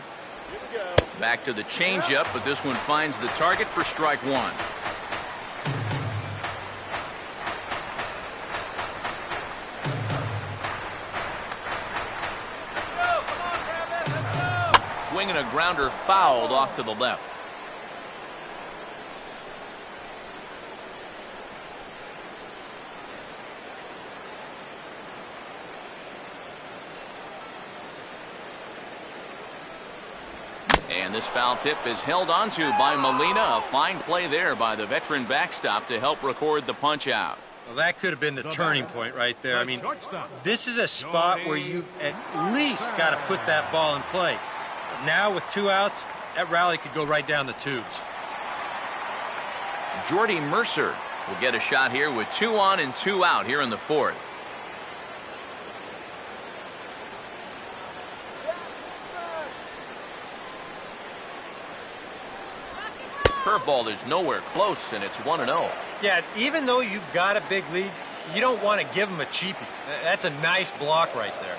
Back to the changeup, but this one finds the target for strike 1. Swinging a grounder fouled off to the left. And this foul tip is held onto by Molina. A fine play there by the veteran backstop to help record the punch out. Well, that could have been the turning point right there. I mean, this is a spot where you at least got to put that ball in play. But now with 2 outs, that rally could go right down the tubes. Jordy Mercer will get a shot here with 2 on and 2 out here in the 4th. curveball is nowhere close, and it's 1-0. Yeah, even though you've got a big lead, you don't want to give him a cheapie. That's a nice block right there.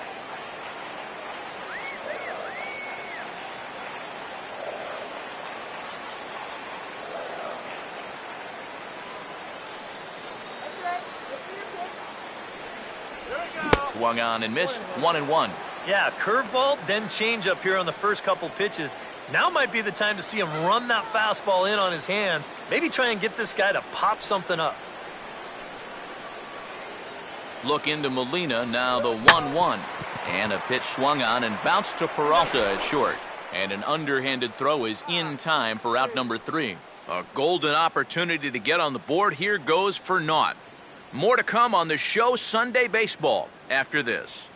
Swung on and missed, 1-1. Yeah, curveball, then changeup here on the first couple pitches. Now might be the time to see him run that fastball in on his hands. Maybe try and get this guy to pop something up. Look into Molina, now the 1-1. And a pitch swung on and bounced to Peralta at short. And an underhanded throw is in time for out number 3. A golden opportunity to get on the board here goes for naught. More to come on the show Sunday Baseball after this.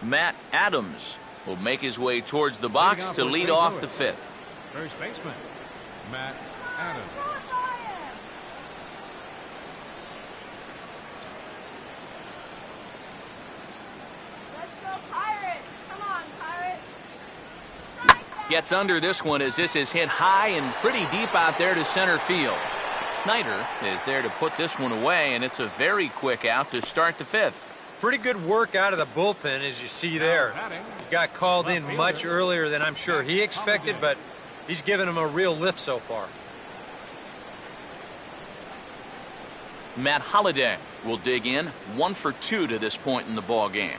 Matt Adams will make his way towards the box to lead off the 5th. First baseman, Matt Adams. Let's go Pirates! Come on, Pirates! Gets under this one as this is hit high and pretty deep out there to center field. Snyder is there to put this one away, and it's a very quick out to start the 5th. Pretty good work out of the bullpen, as you see there. He got called in much earlier than I'm sure he expected, but he's given him a real lift so far. Matt Holliday will dig in, 1 for 2 to this point in the ball game.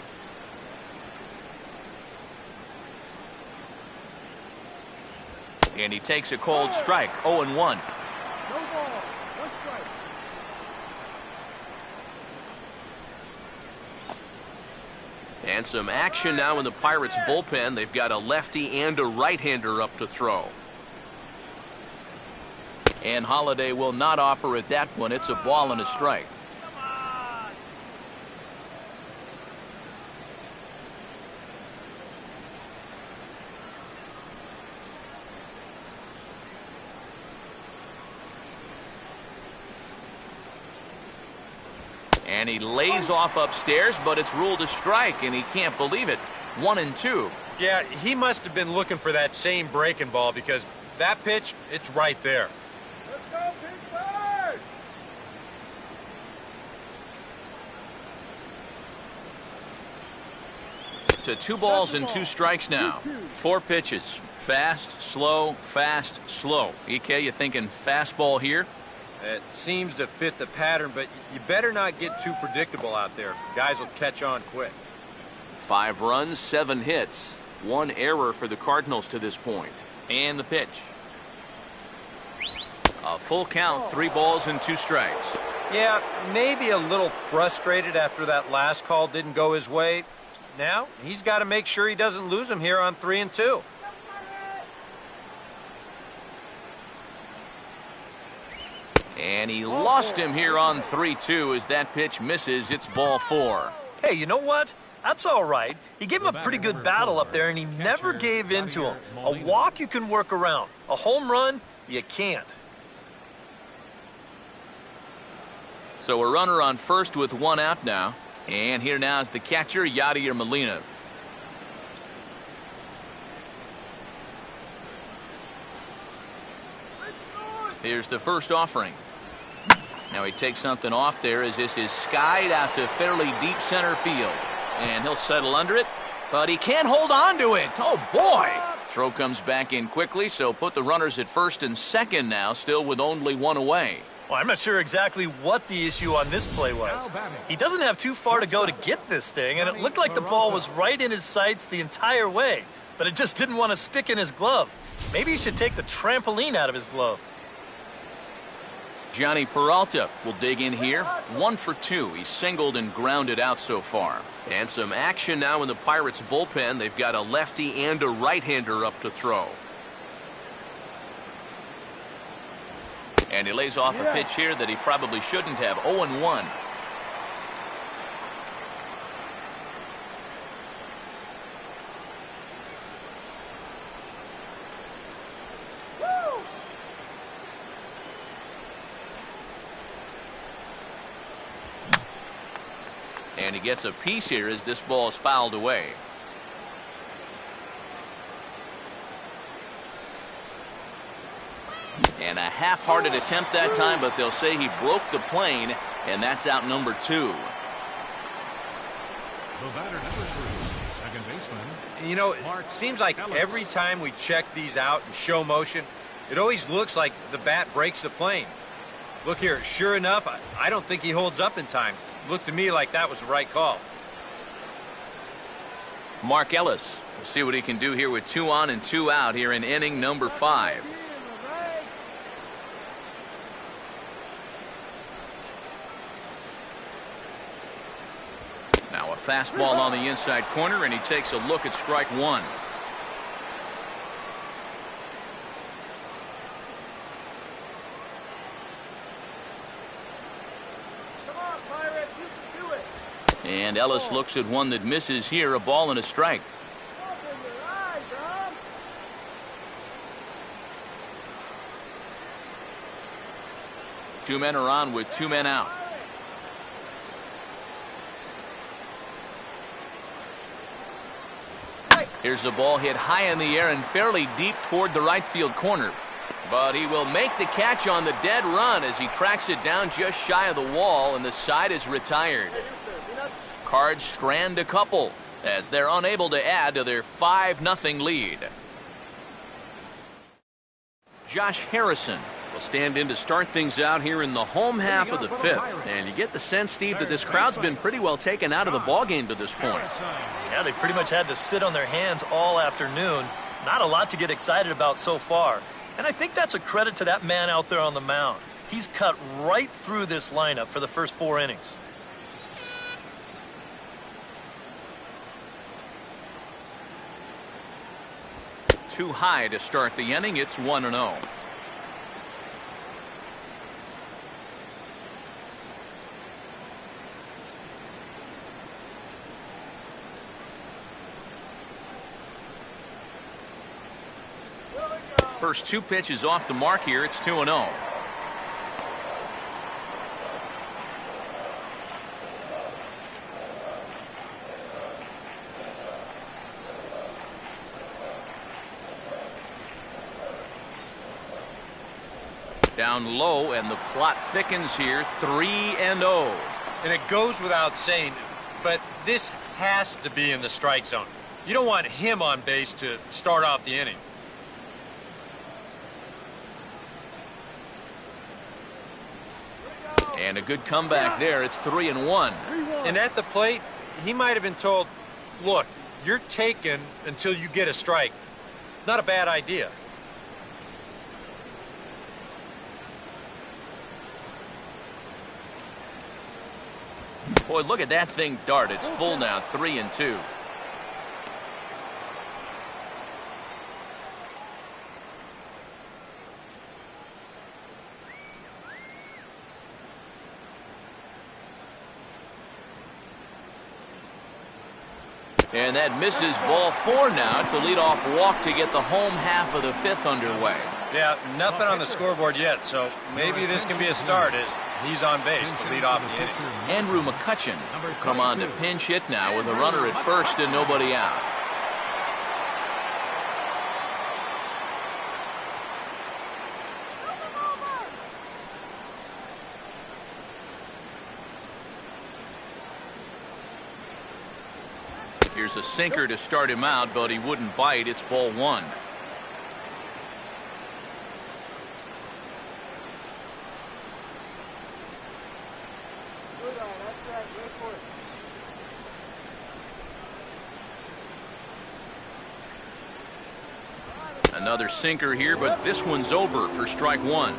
And he takes a cold strike, 0-1. No ball, no strike. And some action now in the Pirates bullpen. They've got a lefty and a right-hander up to throw. And Holliday will not offer at that one. It's a ball and a strike. Come on! And he lays off upstairs, but it's ruled a strike, and he can't believe it. 1-2. Yeah, he must have been looking for that same breaking ball because that pitch, it's right there. Let's go Pittsburgh! To 2 balls and 2 strikes now. 4 pitches. Fast, slow, fast, slow. EK, you thinking fastball here? It seems to fit the pattern, but you better not get too predictable out there. Guys will catch on quick. 5 runs, 7 hits. 1 error for the Cardinals to this point. And the pitch. A full count, 3 balls and 2 strikes. Yeah, maybe a little frustrated after that last call didn't go his way. Now, he's got to make sure he doesn't lose him here on 3-2. And he lost him here on 3-2 as that pitch misses. It's ball 4. Hey, you know what? That's all right. He gave him a pretty good battle up there, and he never gave in to him. A walk you can work around. A home run, you can't. So a runner on first with 1 out now. And here now is the catcher, Yadier Molina. Here's the first offering. Now he takes something off there as this is skied out to fairly deep center field. And he'll settle under it, but he can't hold on to it. Oh, boy. Throw comes back in quickly, so put the runners at first and second now, still with only 1 away. Well, I'm not sure exactly what the issue on this play was. He doesn't have too far to go to get this thing, and it looked like the ball was right in his sights the entire way, but it just didn't want to stick in his glove. Maybe he should take the trampoline out of his glove. Johnny Peralta will dig in here. 1 for 2. He's singled and grounded out so far. And some action now in the Pirates bullpen. They've got a lefty and a right-hander up to throw. And he lays off a pitch here that he probably shouldn't have. 0-1. And he gets a piece here as this ball is fouled away. And a half-hearted attempt that time, but they'll say he broke the plane, and that's out number 2. The batter number 3, second baseman. You know, it seems like every time we check these out in show motion, it always looks like the bat breaks the plane. Look here, sure enough, I don't think he holds up in time. Looked to me like that was the right call. Mark Ellis. We'll see what he can do here with 2 on and 2 out here in inning number 5. Now a fastball on the inside corner, and he takes a look at strike 1. And Ellis looks at one that misses here, a ball and a strike. Two men are on with 2 men out. Here's a ball hit high in the air and fairly deep toward the right field corner. But he will make the catch on the dead run as he tracks it down just shy of the wall, and the side is retired. Cards strand a couple as they're unable to add to their 5-0 lead. Josh Harrison will stand in to start things out here in the home half of the 5th. And you get the sense, Steve, that this crowd's been pretty well taken out of the ballgame to this point. Yeah, they pretty much had to sit on their hands all afternoon. Not a lot to get excited about so far. And I think that's a credit to that man out there on the mound. He's cut right through this lineup for the first 4 innings. Too high to start the inning. It's 1-0. First 2 pitches off the mark here. It's 2-0. Down low, and the plot thickens here. 3-0. And it goes without saying, but this has to be in the strike zone. You don't want him on base to start off the inning. And a good comeback there. It's 3-1. And at the plate, he might have been told, look, you're taken until you get a strike. Not a bad idea. Boy, look at that thing dart. It's full now, 3-2. And that misses, ball 4 now. It's a leadoff walk to get the home half of the 5th underway. Yeah, nothing on the scoreboard yet, so maybe this can be a start as he's on base to lead off the inning. Andrew McCutchen will come on to pinch hit now with a runner at first and nobody out. Here's a sinker to start him out, but he wouldn't bite. It's ball 1. Another sinker here, but this one's over for strike 1.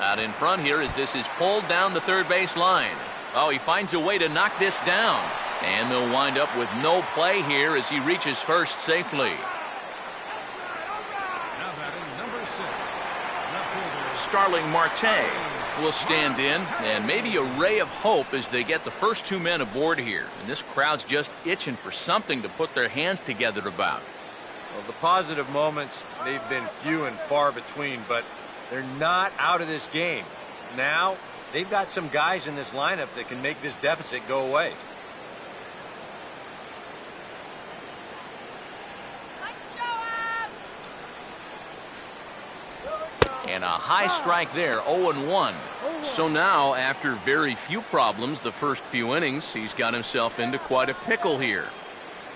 Out in front here as this is pulled down the third base line. Oh, he finds a way to knock this down. And they'll wind up with no play here as he reaches first safely. Now batting number 6, left fielder Starling Marte will stand in, and maybe a ray of hope as they get the first 2 men aboard here. And this crowd's just itching for something to put their hands together about. Well, the positive moments, they've been few and far between, but they're not out of this game. Now, they've got some guys in this lineup that can make this deficit go away. And a high strike there, 0-1. So now, after very few problems the first few innings, he's got himself into quite a pickle here.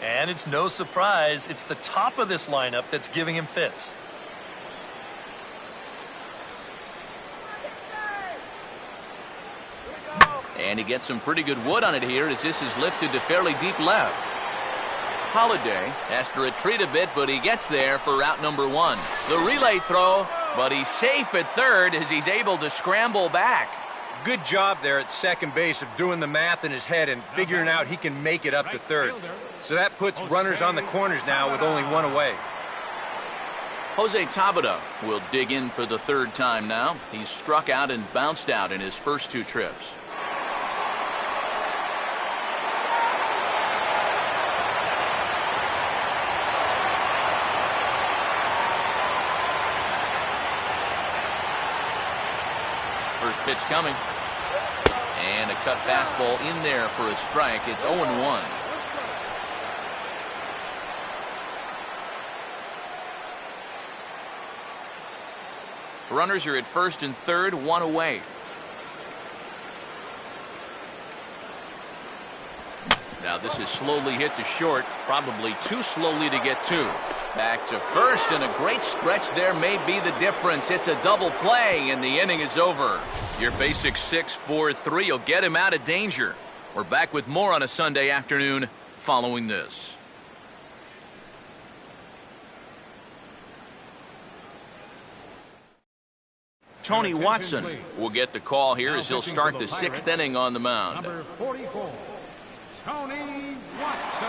And it's no surprise, it's the top of this lineup that's giving him fits. And he gets some pretty good wood on it here as this is lifted to fairly deep left. Holiday has to retreat a bit, but he gets there for route number 1. The relay throw, but he's safe at third as he's able to scramble back. Good job there at second base of doing the math in his head and figuring out he can make it up to third. So that puts runners on the corners now with only one away. Jose Tabata will dig in for the third time now. He's struck out and bounced out in his first 2 trips. First pitch coming. And a cut fastball in there for a strike. It's 0-1. Runners are at first and third, 1 away. Now this is slowly hit to short, probably too slowly to get to. Back to first, and a great stretch there may be the difference. It's a double play, and the inning is over. Your basic 6-4-3 will get him out of danger. We're back with more on a Sunday afternoon following this. Tony Watson will get the call here as he'll start the 6th inning on the mound. Number 44, Tony Watson.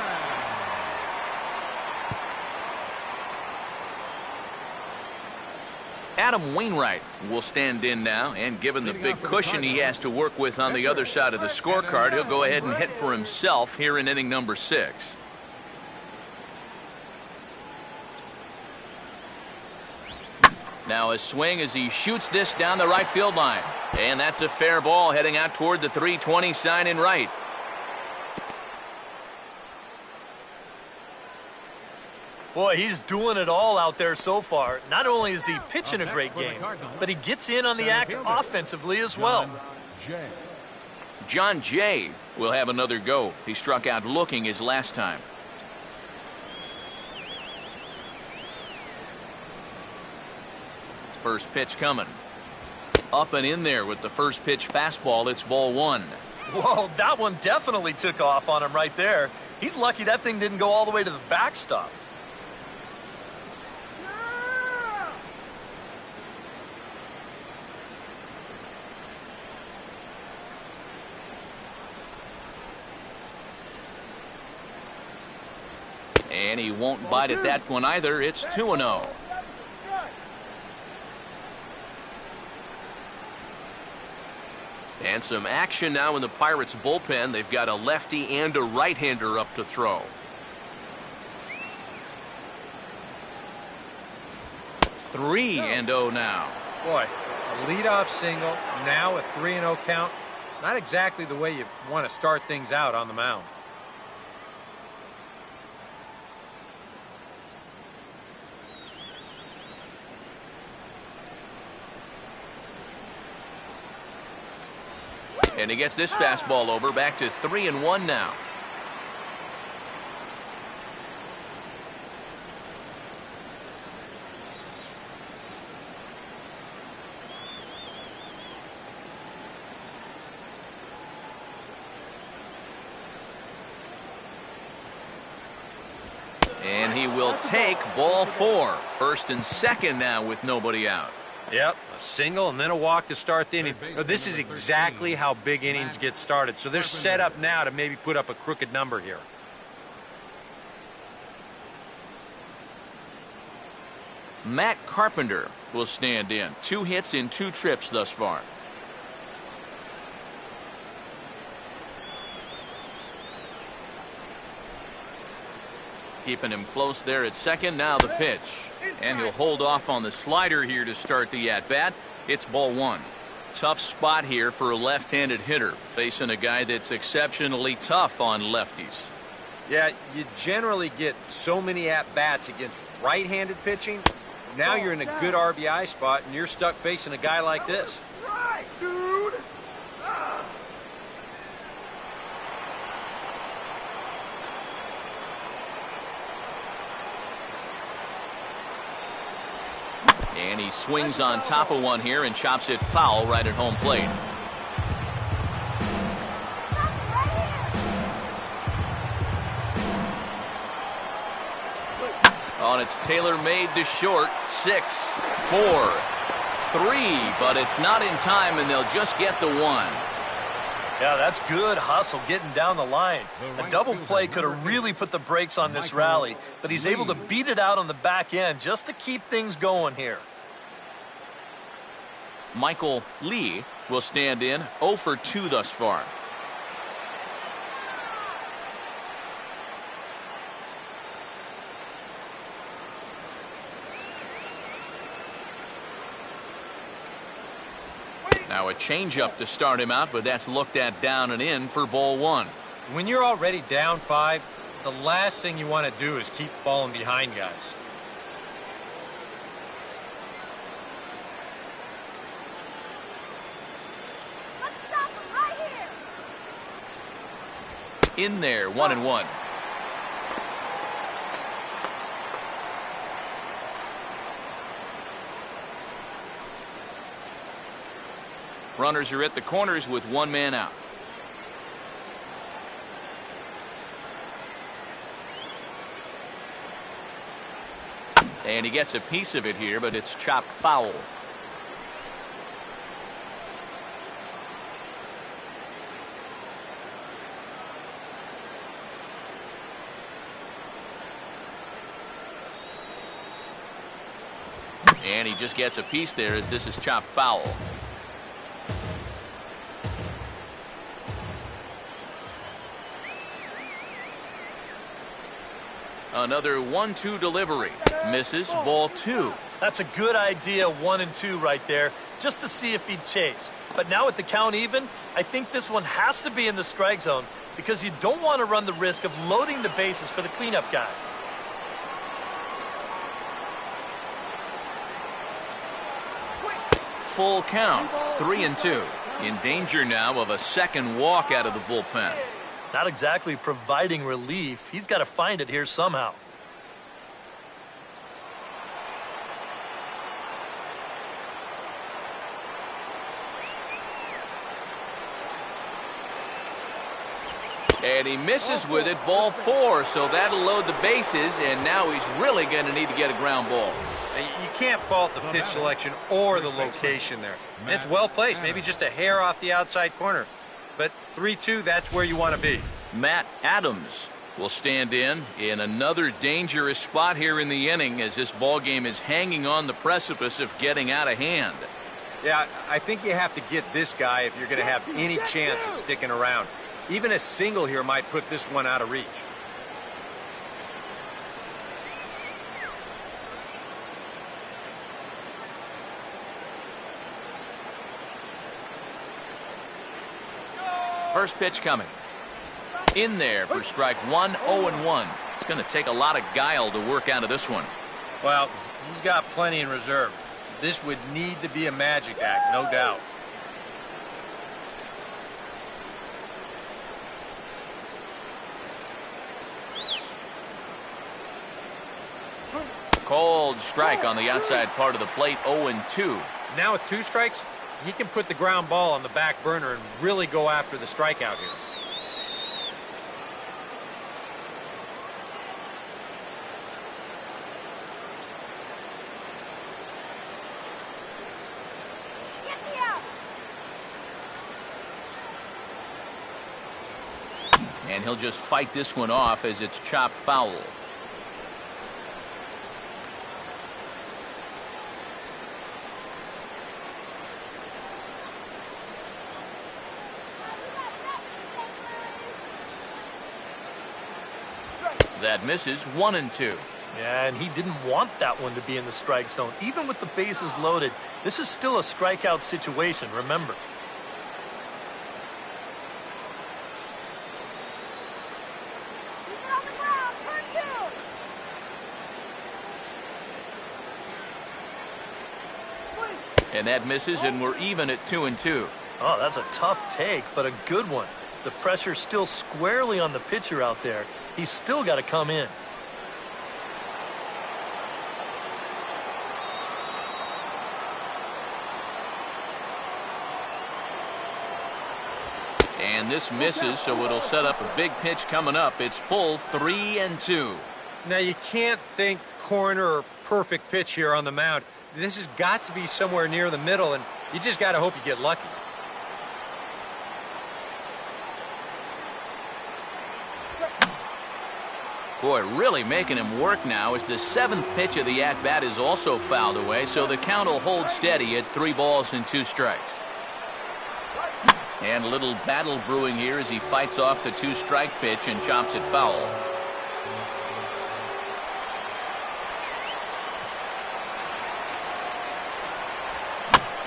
Adam Wainwright will stand in now, and given the big cushion he has to work with on the other side of the scorecard, he'll go ahead and hit for himself here in inning number 6. Now a swing as he shoots this down the right field line. And that's a fair ball heading out toward the 320 sign in right. Boy, he's doing it all out there so far. Not only is he pitching a great game, but he gets in on the act offensively as well. John Jay will have another go. He struck out looking his last time. First pitch coming. Up and in there with the first pitch fastball. It's ball 1. Whoa, that one definitely took off on him right there. He's lucky that thing didn't go all the way to the backstop. And he won't bite at that one either. It's 2-0. And some action now in the Pirates bullpen. They've got a lefty and a right-hander up to throw. Three and 0 now. Boy, a leadoff single, now a 3-0 count. Not exactly the way you want to start things out on the mound. And he gets this fastball over, back to 3-1 now. And he will take ball 4. First and second now with nobody out. Yep, a single and then a walk to start the inning. This is exactly how big innings get started. So they're set up now to maybe put up a crooked number here. Matt Carpenter will stand in. 2 hits in 2 trips thus far. Keeping him close there at second. Now the pitch. And he'll hold off on the slider here to start the at-bat. It's ball one. Tough spot here for a left-handed hitter, facing a guy that's exceptionally tough on lefties. Yeah, you generally get so many at-bats against right-handed pitching. Now you're in a good RBI spot, and you're stuck facing a guy like this. Right, dude. And he swings on top of one here and chops it foul right at home plate. Oh, and it's tailor-made to short. 6, 4, 3, but it's not in time, and they'll just get the one. Yeah, that's good hustle getting down the line. A double play could have really put the brakes on this rally, but he's able to beat it out on the back end just to keep things going here. Michael Lee will stand in 0 for 2 thus far. Now a changeup to start him out, but that's looked at down and in for ball one. When you're already down 5, the last thing you want to do is keep falling behind guys. Let's stop him right here. In there, 1-1. Runners are at the corners with one man out. And he gets a piece of it here, but it's chopped foul. And he just gets a piece there as this is chopped foul. Another 1-2 delivery. Misses, ball 2. That's a good idea, 1 and 2 right there, just to see if he'd chase. But now with the count even, I think this one has to be in the strike zone because you don't want to run the risk of loading the bases for the cleanup guy. Full count, 3-2. In danger now of a second walk out of the bullpen. Not exactly providing relief. He's got to find it here somehow. And he misses with it, ball 4, so that'll load the bases, and now he's really going to need to get a ground ball. You can't fault the pitch selection or the location there. It's well placed, maybe just a hair off the outside corner. But 3-2, that's where you want to be. Matt Adams will stand in another dangerous spot here in the inning as this ball game is hanging on the precipice of getting out of hand. Yeah, I think you have to get this guy if you're going to have any chance of sticking around. Even a single here might put this one out of reach. First pitch coming. In there for strike 1, 0-1. It's going to take a lot of guile to work out of this one. Well, he's got plenty in reserve. This would need to be a magic act, no doubt. Cold strike on the outside part of the plate, 0-2. Now with 2 strikes, he can put the ground ball on the back burner and really go after the strikeout here. Get me out. And he'll just fight this one off as it's chopped foul. That misses 1-2. Yeah, and he didn't want that one to be in the strike zone. Even with the bases loaded, this is still a strikeout situation, remember. And that misses, and we're even at 2-2. Oh, that's a tough take, but a good one. The pressure's still squarely on the pitcher out there. He's still got to come in. And this misses, so it'll set up a big pitch coming up. It's full 3-2. Now, you can't think corner or perfect pitch here on the mound. This has got to be somewhere near the middle, and you just got to hope you get lucky. Boy, really making him work now as the 7th pitch of the at-bat is also fouled away, so the count will hold steady at 3 balls and 2 strikes. And a little battle brewing here as he fights off the 2-strike pitch and chops it foul.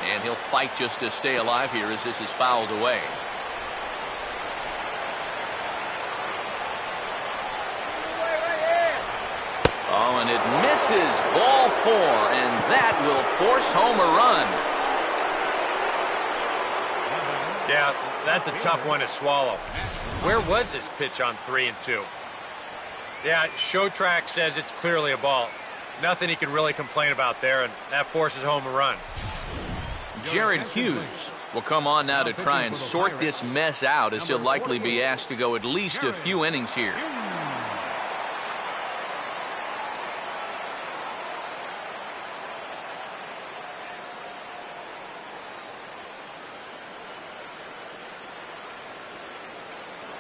And he'll fight just to stay alive here as this is fouled away. Oh, and it misses. Ball 4, and that will force home a run. Yeah, that's a tough one to swallow. Where was this pitch on 3-2? Yeah, Show Track says it's clearly a ball. Nothing he can really complain about there, and that forces home a run. Jared Hughes will come on now to try and sort this mess out, as he'll likely be asked to go at least a few innings here.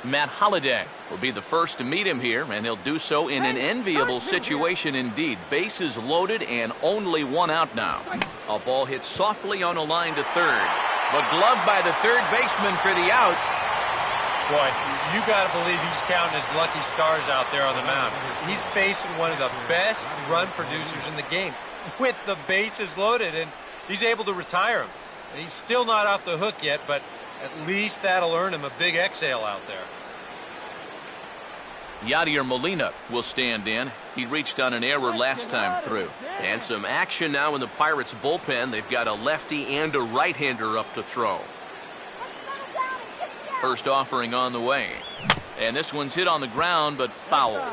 Matt Holliday will be the first to meet him here, and he'll do so in an enviable situation indeed. Bases loaded and only 1 out now. A ball hit softly on a line to third, but gloved by the third baseman for the out. Boy, you got to believe he's counting his lucky stars out there on the mound. He's facing one of the best run producers in the game with the bases loaded, and he's able to retire him. And he's still not off the hook yet, but at least that'll earn him a big exhale out there. Yadier Molina will stand in. He reached on an error last time through. And some action now in the Pirates bullpen. They've got a lefty and a right-hander up to throw. First offering on the way. And this one's hit on the ground, but foul.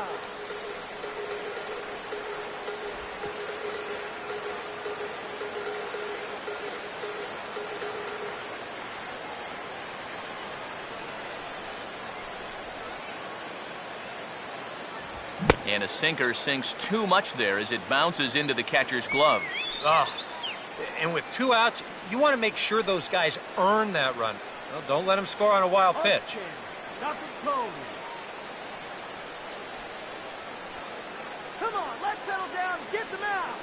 And a sinker sinks too much there as it bounces into the catcher's glove. And with 2 outs, you want to make sure those guys earn that run. Well, don't let them score on a wild pitch. Come on, let's settle down and get them out.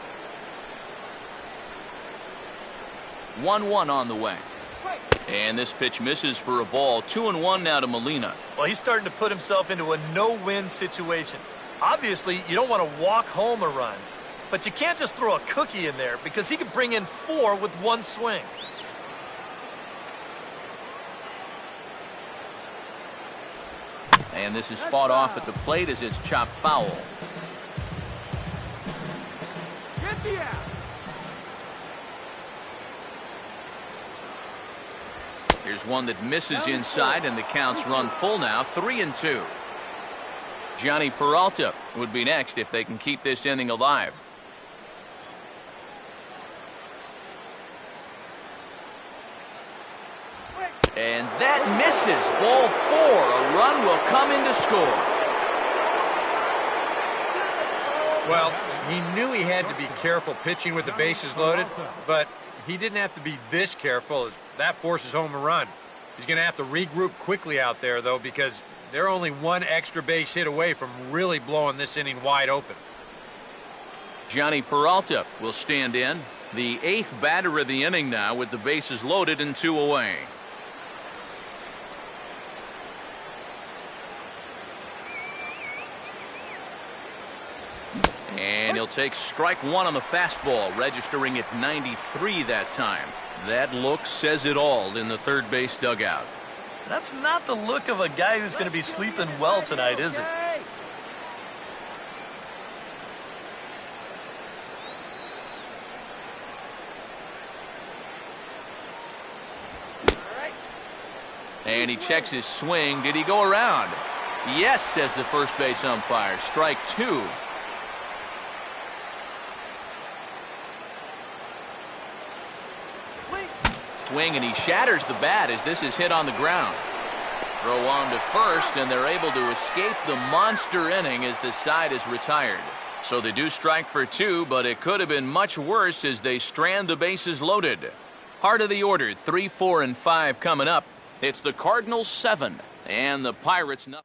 1-1 on the way. And this pitch misses for a ball. 2-1 now to Molina. Well, he's starting to put himself into a no-win situation. Obviously, you don't want to walk home a run, but you can't just throw a cookie in there because he could bring in 4 with 1 swing. And this is fought off at the plate as it's chopped foul. Get the out. Here's one that misses inside, and the count's run full now, 3-2. Johnny Peralta would be next if they can keep this inning alive. And that misses. Ball 4. A run will come in to score. Well, he knew he had to be careful pitching with the bases loaded, but he didn't have to be this careful as that forces home a run. He's going to have to regroup quickly out there, though, because they're only 1 extra base hit away from really blowing this inning wide open. Johnny Peralta will stand in. The 8th batter of the inning now with the bases loaded and 2 away. he'll take strike one on the fastball, registering at 93 that time. That look says it all in the third base dugout. That's not the look of a guy who's going to be sleeping well tonight, is it? And he checks his swing. Did he go around? Yes, says the first base umpire. Strike two. Swing, and he shatters the bat as this is hit on the ground. Throw on to first, and they're able to escape the monster inning as the side is retired. So they do strike for two, but it could have been much worse as they strand the bases loaded. Heart of the order, 3, 4, and 5 coming up. It's the Cardinals 7 and the Pirates nothing.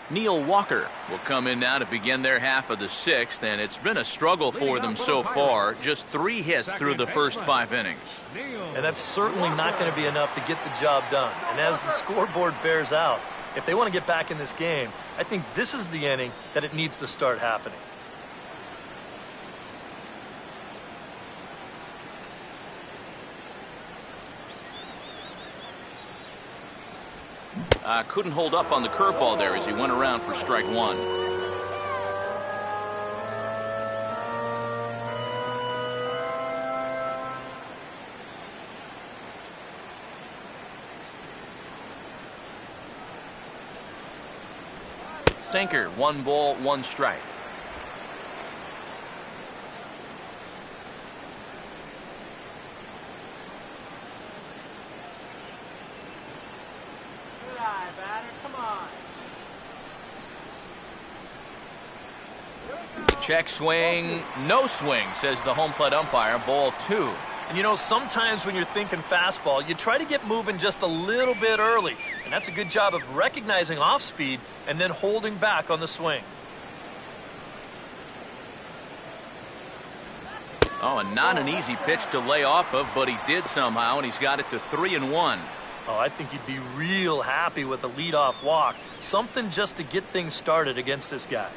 Neil Walker will come in now to begin their half of the sixth, and it's been a struggle for them so far. Just 3 hits through the first 5 innings. And that's certainly not going to be enough to get the job done. And as the scoreboard bears out, if they want to get back in this game, I think this is the inning that it needs to start happening. Couldn't hold up on the curveball there as he went around for strike one. Sinker, 1 ball, 1 strike. Check swing, no swing, says the home plate umpire. Ball 2. And you know, sometimes when you're thinking fastball, you try to get moving just a little bit early. And that's a good job of recognizing off speed and then holding back on the swing. Oh, and not an easy pitch to lay off of, but he did somehow, and he's got it to 3-1. Oh, I think he'd be real happy with a leadoff walk. Something just to get things started against this guy.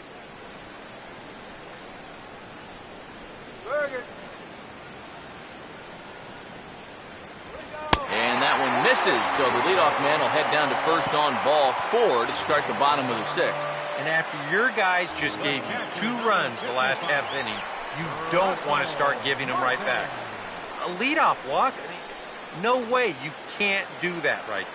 And that one misses, so the leadoff man will head down to first on ball 4 to start the bottom of the 6th. And after your guys just gave you 2 runs the last half inning, you don't want to start giving them right back. A leadoff walk? I mean, no way. You can't do that right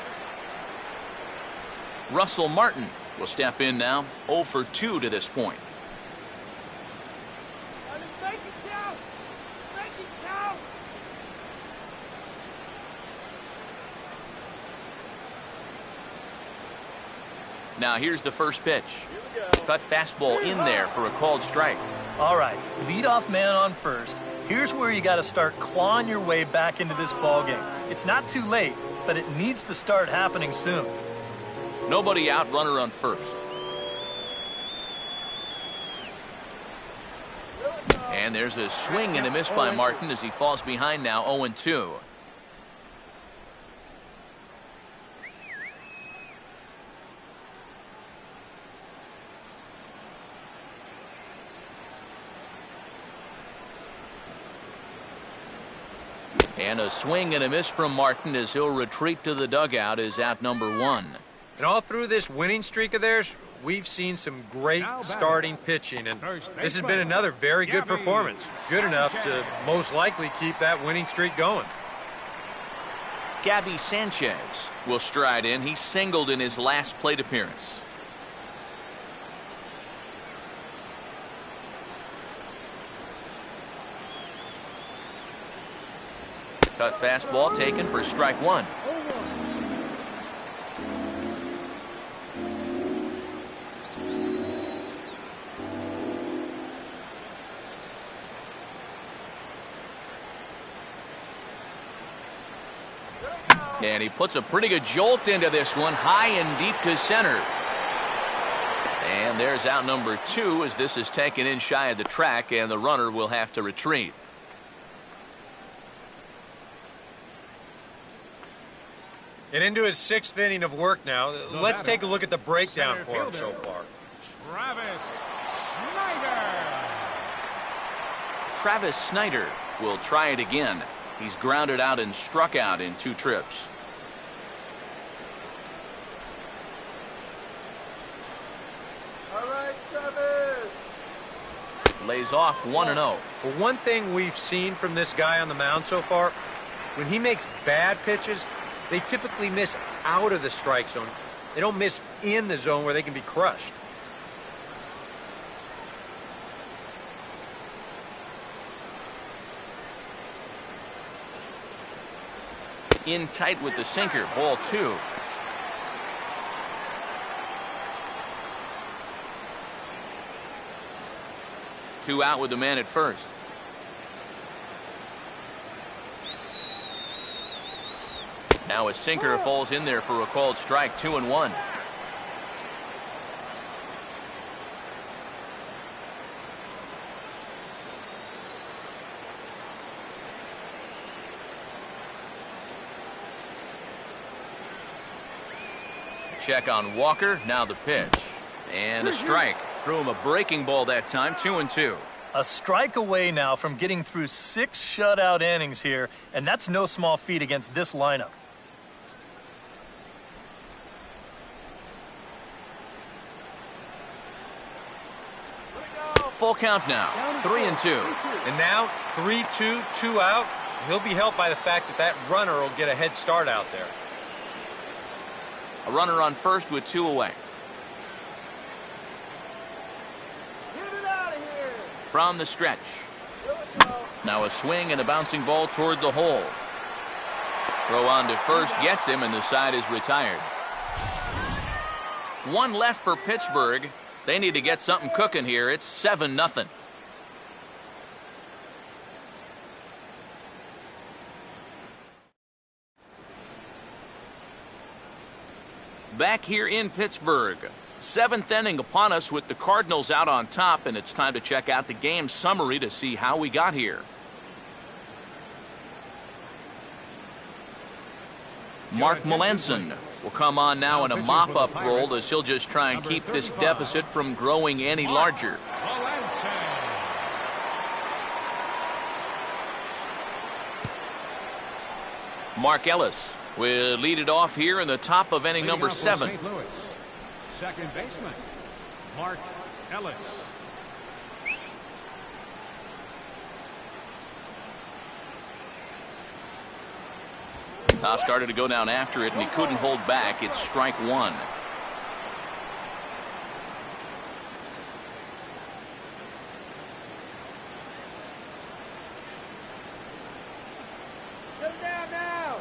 there. Russell Martin will step in now, 0 for 2 to this point. Now here's the first pitch. Cut fastball in there for a called strike. All right, leadoff man on first. Here's where you got to start clawing your way back into this ballgame. It's not too late, but it needs to start happening soon. Nobody out, runner on first. And there's a swing and a miss by Martin as he falls behind now, 0-2. And a swing and a miss from Martin as he'll retreat to the dugout is out number 1. And all through this winning streak of theirs, we've seen some great starting pitching, and this has been another very good performance. Good enough to most likely keep that winning streak going. Gabby Sanchez will stride in. He singled in his last plate appearance. Cut fastball taken for strike 1. And he puts a pretty good jolt into this one, high and deep to center. And there's out number 2 as this is taken in shy of the track, and the runner will have to retreat. And into his 6th inning of work now. Let's take a look at the breakdown for him so far. Travis Snyder. Travis Snyder will try it again. He's grounded out and struck out in 2 trips. All right, Travis. Lays off 1-0. Well, one thing we've seen from this guy on the mound so far, when he makes bad pitches, they typically miss out of the strike zone. They don't miss in the zone where they can be crushed. In tight with the sinker, ball 2. Two out with the man at first. Now a sinker falls in there for a called strike, 2-1. Check on Walker, now the pitch. And a strike. Threw him a breaking ball that time, 2-2. A strike away now from getting through 6 shutout innings here, and that's no small feat against this lineup. Full count now, 3-2. And now 3-2, 2 out. He'll be helped by the fact that that runner will get a head start out there. A runner on first with 2 away. Get it out of here. From the stretch. Now a swing and a bouncing ball toward the hole. Throw on to first gets him, and the side is retired. 1 left for Pittsburgh. They need to get something cooking here. It's 7-0. Back here in Pittsburgh. 7th inning upon us with the Cardinals out on top, and it's time to check out the game summary to see how we got here. Mark Melanson will come on now in a mop-up role as he'll just try and keep this deficit from growing any larger. Mark Ellis will lead it off here in the top of inning number 7. St. Louis, second baseman, Mark Ellis. Toss started to go down after it, and he couldn't hold back. It's strike 1. Get him down now.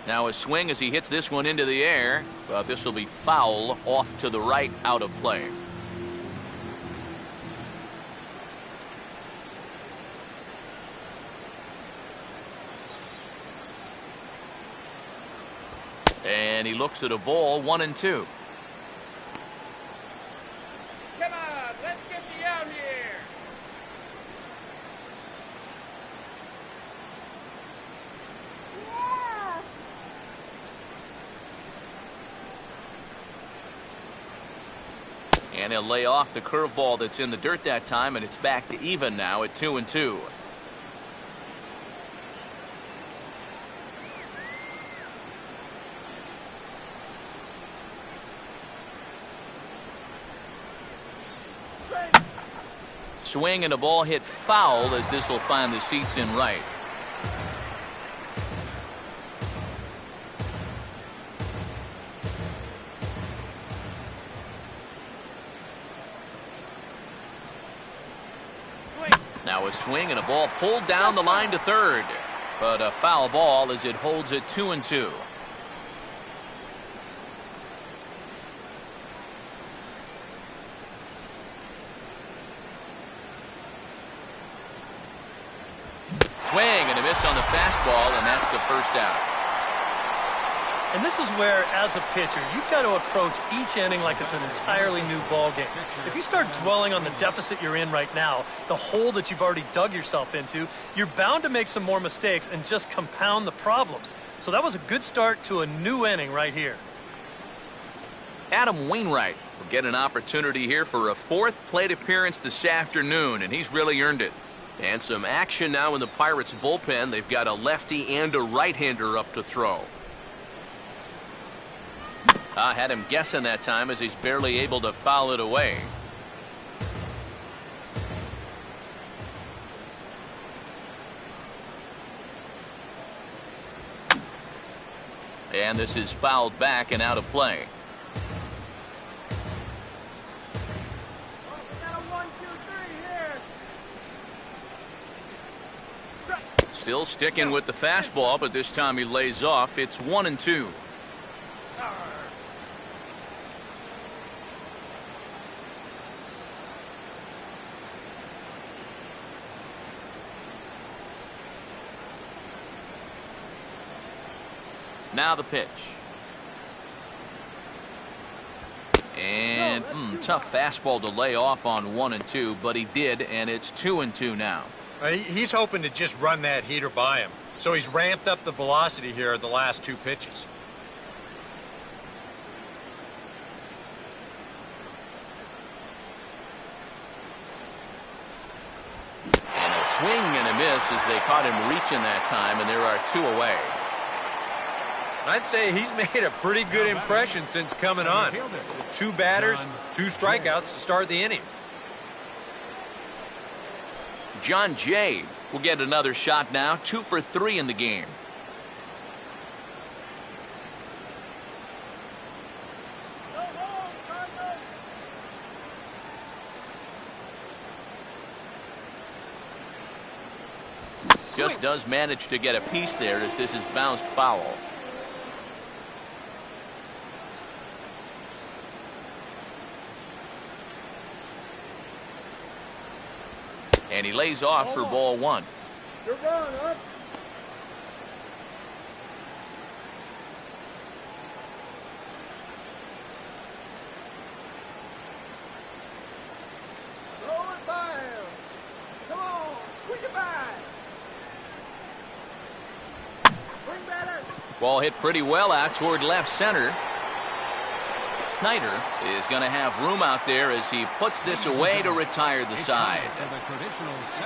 Now a swing as he hits this one into the air, but this will be foul off to the right, out of play. And he looks at a ball, 1-2. Come on, let's get you out here. And he'll lay off the curveball that's in the dirt that time, and it's back to even now at 2-2. Swing and a ball hit foul as this will find the seats in right. Now a swing and a ball pulled down the line to third, but a foul ball as it holds it 2-2. Swing and a miss on the fastball, and that's the first out. And this is where, as a pitcher, you've got to approach each inning like it's an entirely new ball game. If you start dwelling on the deficit you're in right now, the hole that you've already dug yourself into, you're bound to make some more mistakes and just compound the problems. So that was a good start to a new inning right here. Adam Wainwright will get an opportunity here for a fourth plate appearance this afternoon, and he's really earned it. And some action now in the Pirates bullpen. They've got a lefty and a right-hander up to throw. I had him guessing that time as he's barely able to foul it away. And this is fouled back and out of play. Still sticking with the fastball, but this time he lays off. It's 1-2. Now the pitch. And tough fastball to lay off on 1-2, but he did, and it's 2-2 now. He's hoping to just run that heater by him. So he's ramped up the velocity here at the last two pitches. And a swing and a miss as they caught him reaching that time, and there are 2 away. I'd say he's made a pretty good impression since coming on. 2 batters, 2 strikeouts to start the inning. John Jay will get another shot now, 2 for 3 in the game. Just does manage to get a piece there as this is bounced foul. And he lays off for ball 1. You're wrong, huh? Throw it by him. Come on, quick it by. Bring batter. Ball hit pretty well out toward left center. Snyder is going to have room out there as he puts this away to retire the side.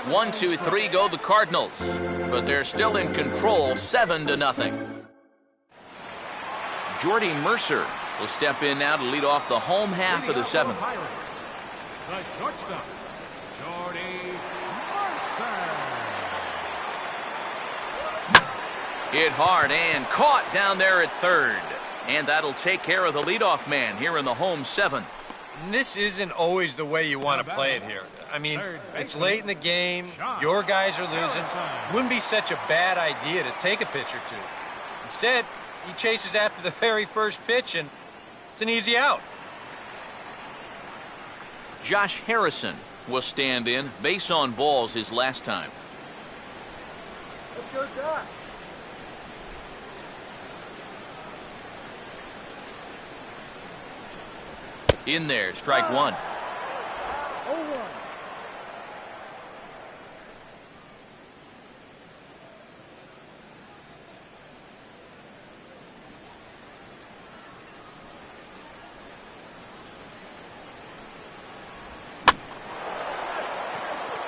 1, 2, 3 go the Cardinals, but they're still in control, 7-0. Jordy Mercer will step in now to lead off the home half of the 7th. The shortstop, Jordy Mercer. Hit hard and caught down there at third. And that'll take care of the leadoff man here in the home 7th. This isn't always the way you want to play it here. I mean, it's late in the game. Your guys are losing. Wouldn't be such a bad idea to take a pitch or 2. Instead, he chases after the very first pitch, and it's an easy out. Josh Harrison will stand in. Base on balls his last time. Let's go, Josh. In there, strike 1. 0-1.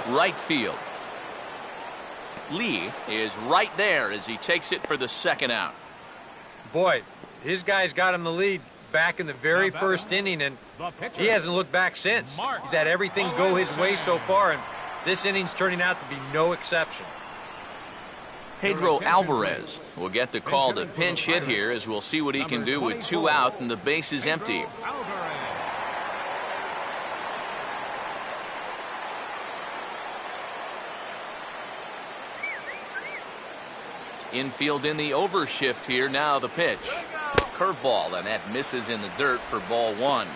Right field. Lee is right there as he takes it for the second out. Boy, his guys got him the lead back in the very first inning, and he hasn't looked back since. He's had everything go his way so far, and this inning's turning out to be no exception. Pedro Alvarez will get the call to pinch hit here as we'll see what he can do with 2 out and the base is empty. Infield in the overshift here. Now the pitch. Curveball, and that misses in the dirt for ball 1.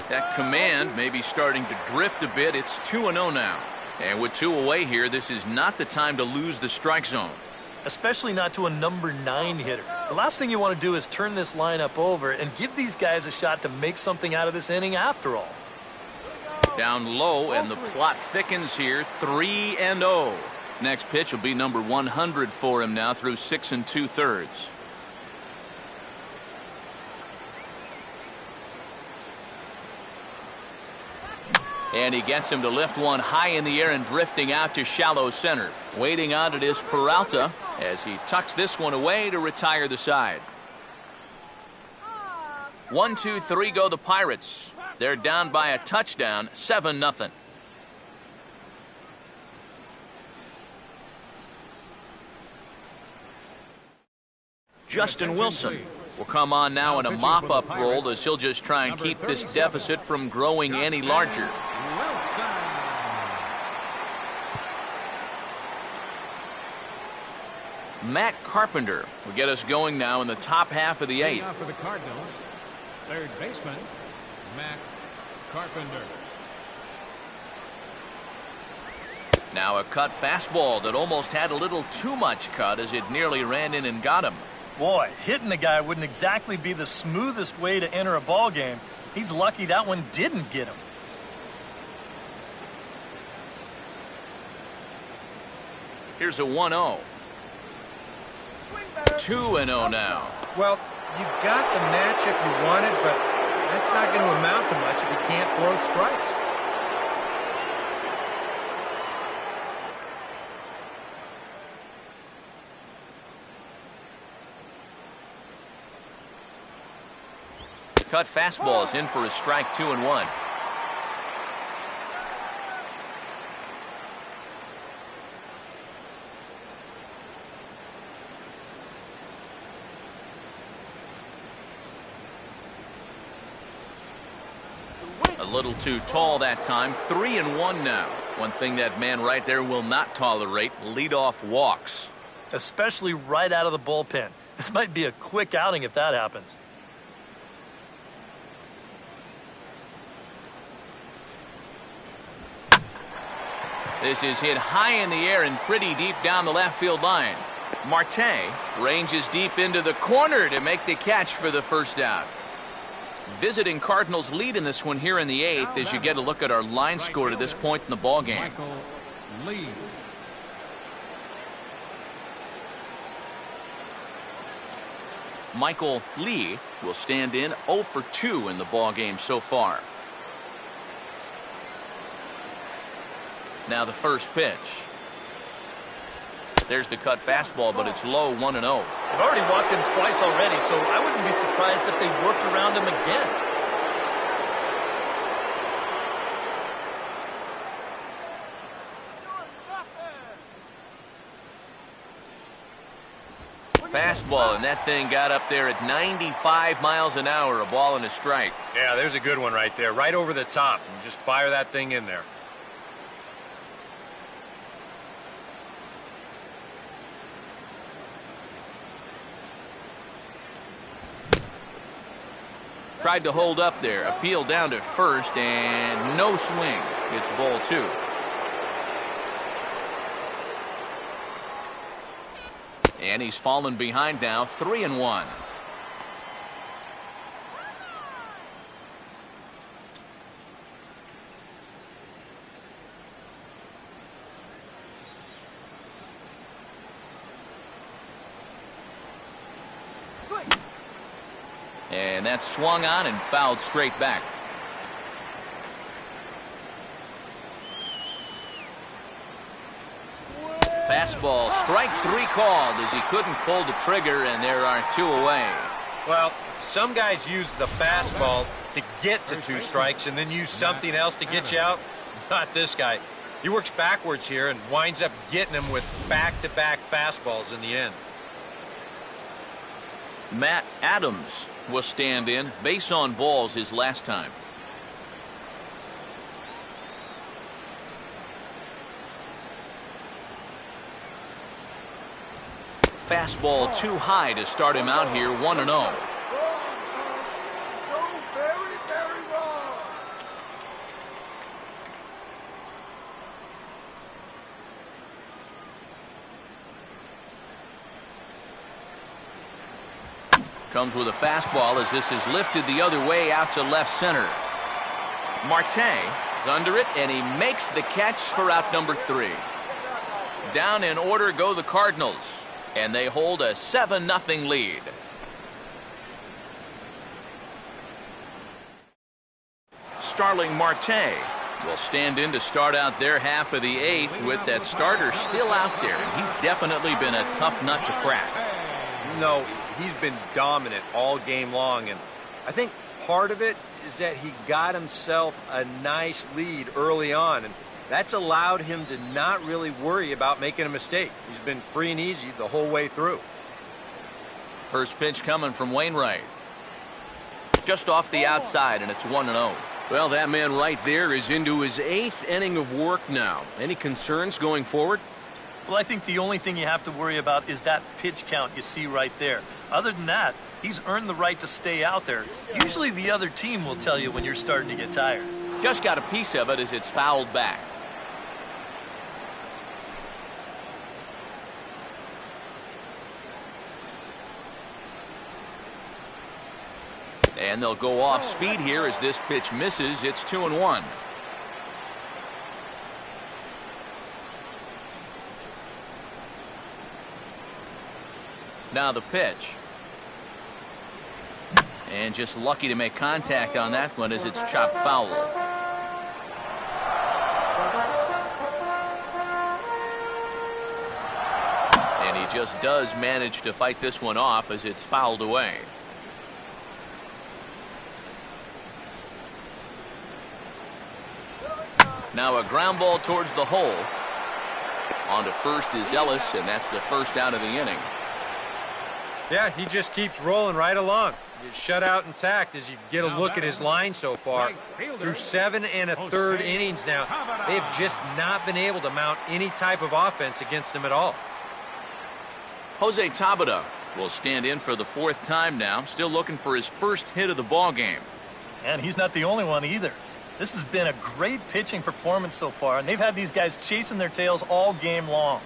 That command may be starting to drift a bit. It's 2-0 now. And with 2 away here, this is not the time to lose the strike zone. especially not to a number 9 hitter. The last thing you want to do is turn this lineup over and give these guys a shot to make something out of this inning after all. Down low, and the plot thickens here, 3-0. Next pitch will be number 100 for him now through 6 2/3. And he gets him to lift one high in the air and drifting out to shallow center. Waiting on it is Peralta as he tucks this one away to retire the side. 1, 2, 3 go the Pirates. They're down by a touchdown, 7-0. Justin Wilson will come on now in a mop-up role as he'll just try and keep this deficit from growing any larger. Matt Carpenter will get us going now in the top half of the 8th. For the Cardinals, third baseman, Matt Carpenter. Now a cut fastball that almost had a little too much cut as it nearly ran in and got him. Boy, hitting the guy wouldn't exactly be the smoothest way to enter a ball game. He's lucky that one didn't get him. Here's a 1-0. 2-0 now. Well, you've got the matchup you wanted, but that's not going to amount to much if you can't throw strikes. Cut fastball is in for a strike, 2-1. A little too tall that time. 3-1 now. One thing that man right there will not tolerate, leadoff walks. Especially right out of the bullpen. This might be a quick outing if that happens. This is hit high in the air and pretty deep down the left field line. Marte ranges deep into the corner to make the catch for the first out. Visiting Cardinals lead in this one here in the 8th as you get a look at our line score to this point in the ball game. Michael Lee. Michael Lee will stand in 0 for 2 in the ball game so far. Now the first pitch. There's the cut fastball, but it's low, 1-0. They've already walked him twice already, so I wouldn't be surprised if they worked around him again. Fastball, and that thing got up there at 95 miles an hour, a ball and a strike. Yeah, there's a good one right there, right over the top. And just fire that thing in there. Tried to hold up there, appealed down to first, and no swing. It's ball 2. And he's fallen behind now, 3-1. And that's swung on and fouled straight back. Fastball, strike 3 called as he couldn't pull the trigger, and there are 2 away. Well, some guys use the fastball to get to 2 strikes and then use something else to get you out. Not this guy. He works backwards here and winds up getting them with back-to-back fastballs in the end. Matt Adams will stand in, base on balls his last time. Fastball too high to start him out here, 1-0. Comes with a fastball as this is lifted the other way out to left center. Marte is under it, and he makes the catch for out number 3. Down in order go the Cardinals, and they hold a 7-0 lead. Starling Marte will stand in to start out their half of the 8th with that starter still out there, and he's definitely been a tough nut to crack. No, he's been dominant all game long, and I think part of it is that he got himself a nice lead early on, and that's allowed him to not really worry about making a mistake. He's been free and easy the whole way through. First pitch coming from Wainwright. Just off the outside, and it's 1-0. Well, that man right there is into his 8th inning of work now. Any concerns going forward? Well, I think the only thing you have to worry about is that pitch count you see right there. Other than that, he's earned the right to stay out there. Usually the other team will tell you when you're starting to get tired. Just got a piece of it as it's fouled back. And they'll go off speed here as this pitch misses. It's 2-1. Now the pitch. And just lucky to make contact on that one as it's chopped foul. And he just does manage to fight this one off as it's fouled away. Now a ground ball towards the hole. On to first is Ellis, and that's the first out of the inning. Yeah, he just keeps rolling right along. He's shut out intact as you get a look at his line so far. Through 7 1/3 innings now, they have just not been able to mount any type of offense against him at all. Jose Tabata will stand in for the 4th time now, still looking for his first hit of the ball game. And he's not the only one either. This has been a great pitching performance so far, and they've had these guys chasing their tails all game long.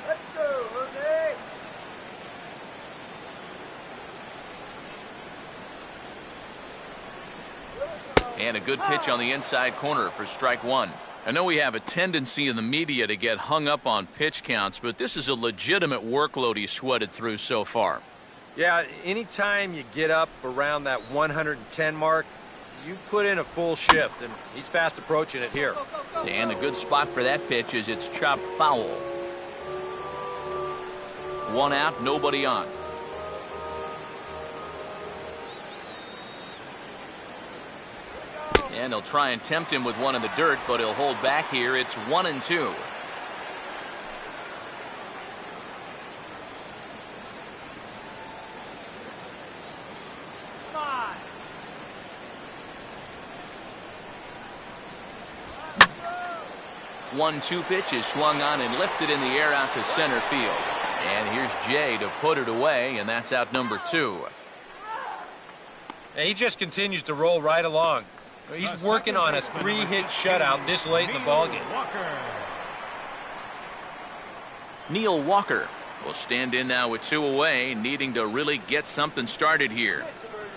Let's go, Jose. And a good pitch on the inside corner for strike 1. I know we have a tendency in the media to get hung up on pitch counts, but this is a legitimate workload he's sweated through so far. Yeah, anytime you get up around that 110 mark, you put in a full shift, and he's fast approaching it here. And a good spot for that pitch is it's chopped foul. 1 out, nobody on. And he'll try and tempt him with one in the dirt, but he'll hold back here. It's 1-2. Five. 1-2 pitch is swung on and lifted in the air out to center field. And here's Jay to put it away, and that's out number 2. And he just continues to roll right along. He's working on a 3-hit shutout this late in the ballgame. Neil Walker will stand in now with 2 away, needing to really get something started here.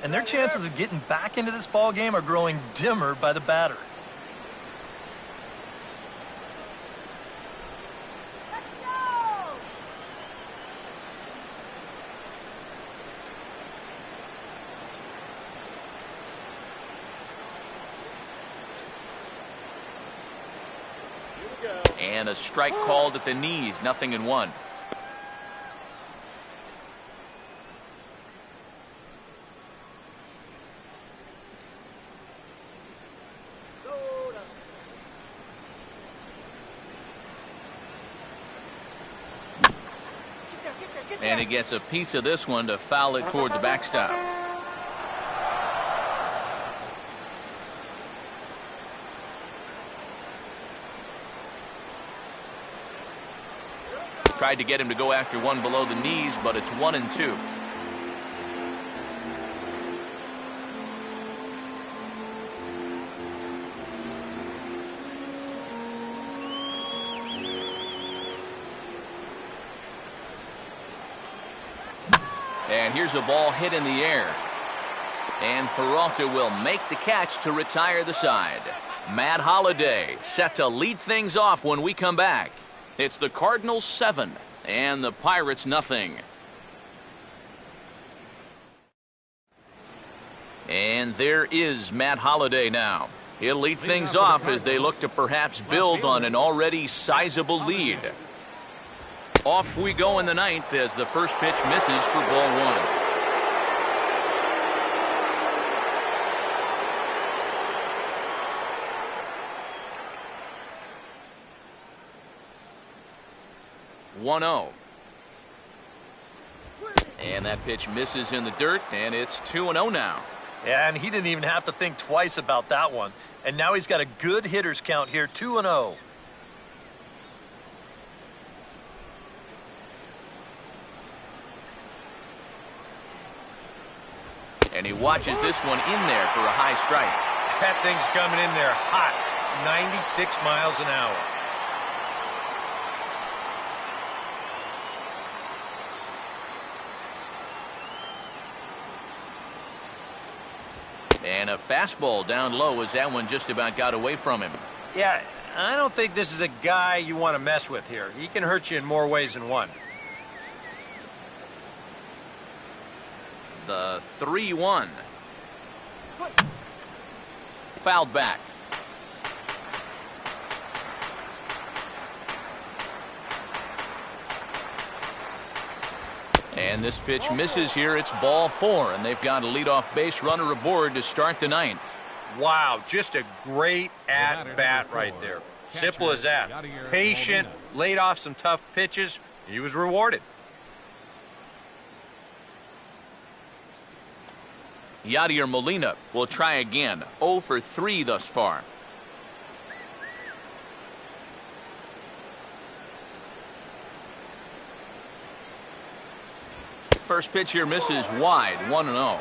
And their chances of getting back into this ball game are growing dimmer by the batter. And a strike called at the knees, 0-1. And he gets a piece of this one to foul it toward the backstop. Tried to get him to go after one below the knees, but it's 1-2. And here's a ball hit in the air. And Peralta will make the catch to retire the side. Matt Holliday set to lead things off when we come back. It's the Cardinals 7 and the Pirates nothing. And there is Matt Holliday now. He'll lead things off as they look to perhaps build on an already sizable lead. Off we go in the ninth as the first pitch misses for ball one. And that pitch misses in the dirt, and it's 2-0 now. Yeah, and he didn't even have to think twice about that one. And now he's got a good hitters count here, 2-0. And he watches this one in there for a high strike. That thing's coming in there hot, 96 miles an hour. And a fastball down low as that one just about got away from him. Yeah, I don't think this is a guy you want to mess with here. He can hurt you in more ways than one. The 3-1. Fouled back. And this pitch misses here. It's ball 4, and they've got a leadoff base runner aboard to start the ninth. Wow, just a great at-bat right there. Simple as that. Patient, laid off some tough pitches. He was rewarded. Yadier Molina will try again. 0 for 3 thus far. First pitch here misses wide, 1-0.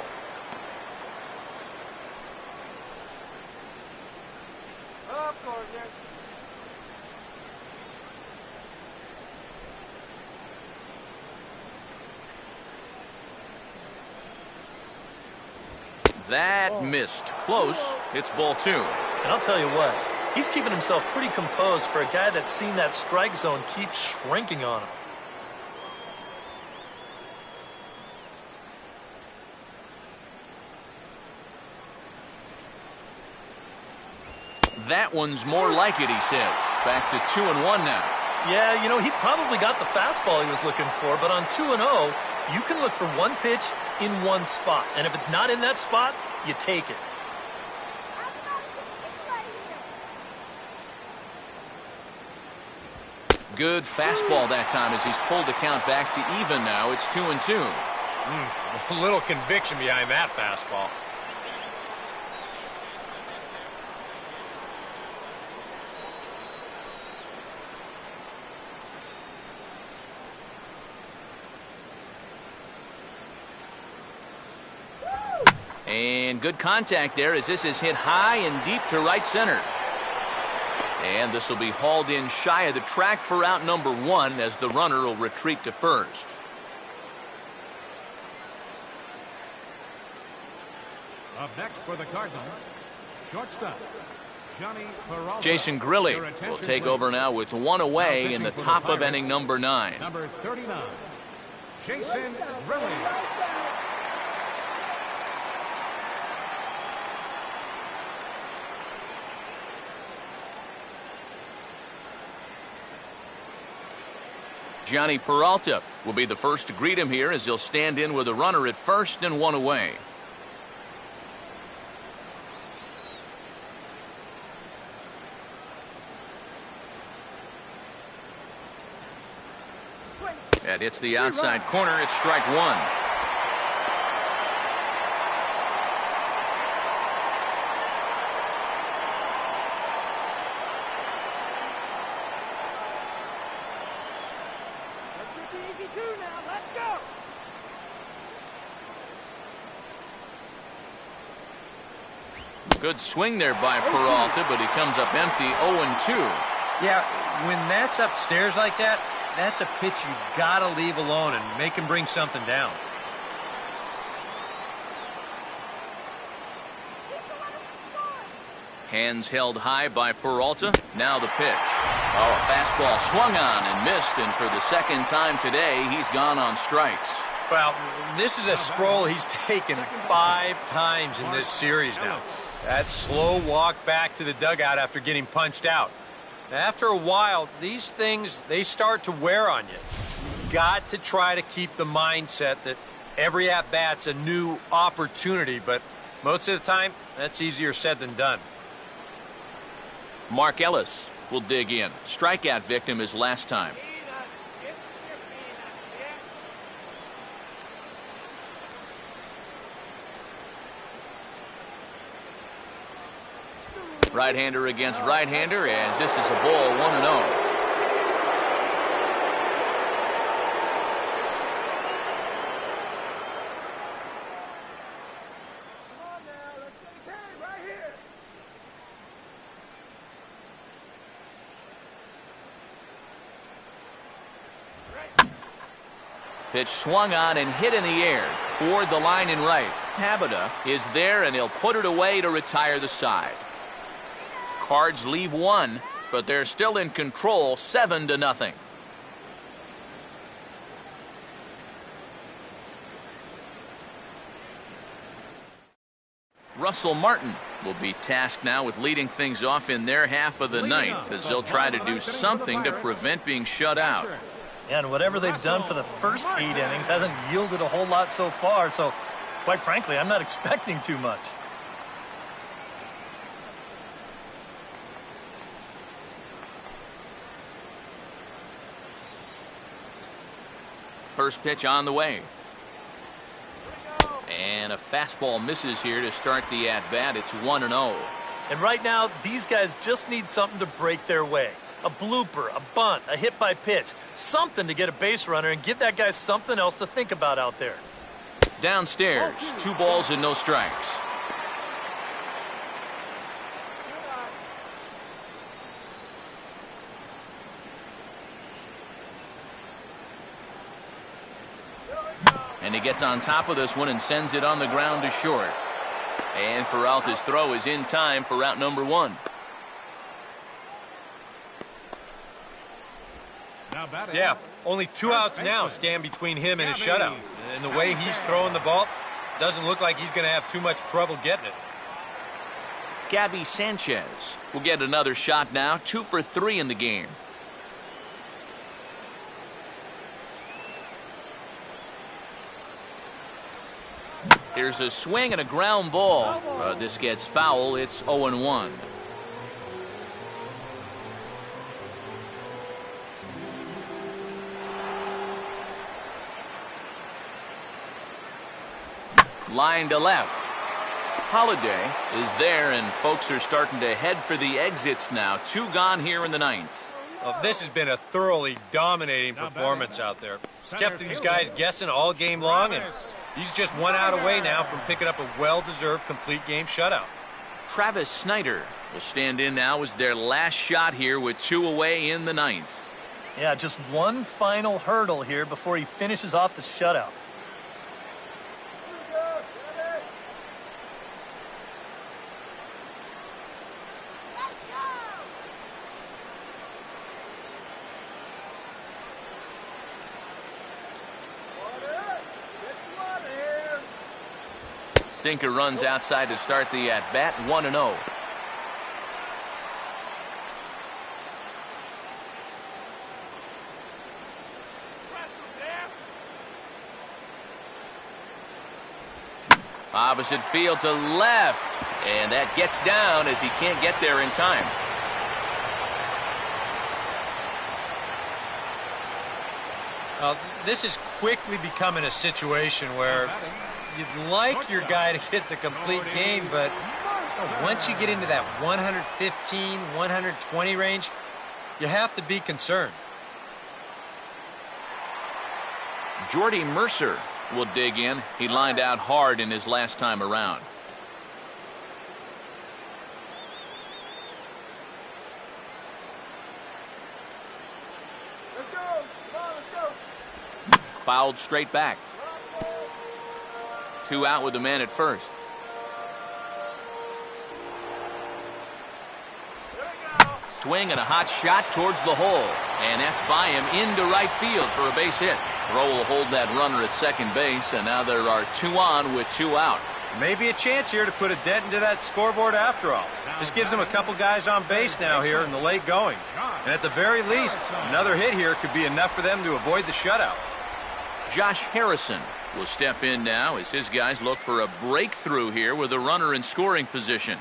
That missed. Close. It's ball 2. And I'll tell you what, he's keeping himself pretty composed for a guy that's seen that strike zone keep shrinking on him. That one's more like it, he says. Back to 2-1 now. Yeah, you know, he probably got the fastball he was looking for, but on 2-0, you can look for one pitch in one spot. And if it's not in that spot, you take it. Good fastball that time as he's pulled the count back to even now. It's 2-2. A little conviction behind that fastball. And good contact there as this is hit high and deep to right center. And this will be hauled in shy of the track for out number 1 as the runner will retreat to first. Up next for the Cardinals, shortstop, Johnny Peralta. Jason Grilli will take over now with 1 away in the top of inning number 9. Number 39, Jason Grilli. Johnny Peralta will be the first to greet him here as he'll stand in with a runner at first and 1 away. That hits the outside corner. It's strike 1. Good swing there by Peralta, but he comes up empty, 0-2. Yeah, when that's upstairs like that, that's a pitch you gotta leave alone and make him bring something down. Hands held high by Peralta. Now the pitch. Oh, a fastball swung on and missed, and for the second time today, he's gone on strikes. Well, this is a stroll he's taken 5 times in this series now. That slow walk back to the dugout after getting punched out. After a while, these things, they start to wear on you. Got to try to keep the mindset that every at-bat's a new opportunity, but most of the time, that's easier said than done. Mark Ellis will dig in. Strikeout victim his last time. Right-hander against right-hander, as this is a ball 1-0. Pitch swung on and hit in the air toward the line in right. Tabata is there, and he'll put it away to retire the side. Cards leave one, but they're still in control, 7-0. Russell Martin will be tasked now with leading things off in their half of the ninth, as they'll try to do something to prevent being shut out. And whatever they've done for the first 8 innings hasn't yielded a whole lot so far, so quite frankly, I'm not expecting too much. First pitch on the way. And a fastball misses here to start the at-bat. It's 1-0. And right now, these guys just need something to break their way. A blooper, a bunt, a hit by pitch. Something to get a base runner and give that guy something else to think about out there. Downstairs, 2 balls and no strikes. And he gets on top of this one and sends it on the ground to short. And Peralta's throw is in time for out number 1. Yeah, only 2 outs now stand between him and his shutout. And the way he's throwing the ball, doesn't look like he's going to have too much trouble getting it. Gabby Sanchez will get another shot now, 2 for 3 in the game. Here's a swing and a ground ball. This gets foul. It's 0-1. Line to left. Holiday is there, and folks are starting to head for the exits now. 2 gone here in the ninth. Well, this has been a thoroughly dominating performance out there. It's kept these guys guessing all game long, and he's just 1 out away now from picking up a well-deserved complete game shutout. Travis Snyder will stand in now as their last shot here with 2 away in the ninth. Yeah, just one final hurdle here before he finishes off the shutout. Sinker runs outside to start the at-bat, 1-0. Opposite field to left, and that gets down as he can't get there in time. This is quickly becoming a situation where you'd like your guy to get the complete game, but once you get into that 115, 120 range, you have to be concerned. Jordy Mercer will dig in. He lined out hard in his last time around. Let's go. Come on, let's go. Fouled straight back. 2 out with the man at first. swing and a hot shot towards the hole. And that's by him into right field for a base hit. Throw will hold that runner at second base, and now there are 2 on with 2 out. Maybe a chance here to put a dent into that scoreboard after all. This gives him a couple guys on base now here in the late going. And at the very least, another hit here could be enough for them to avoid the shutout. Josh Harrison will step in now as his guys look for a breakthrough here with a runner in scoring position.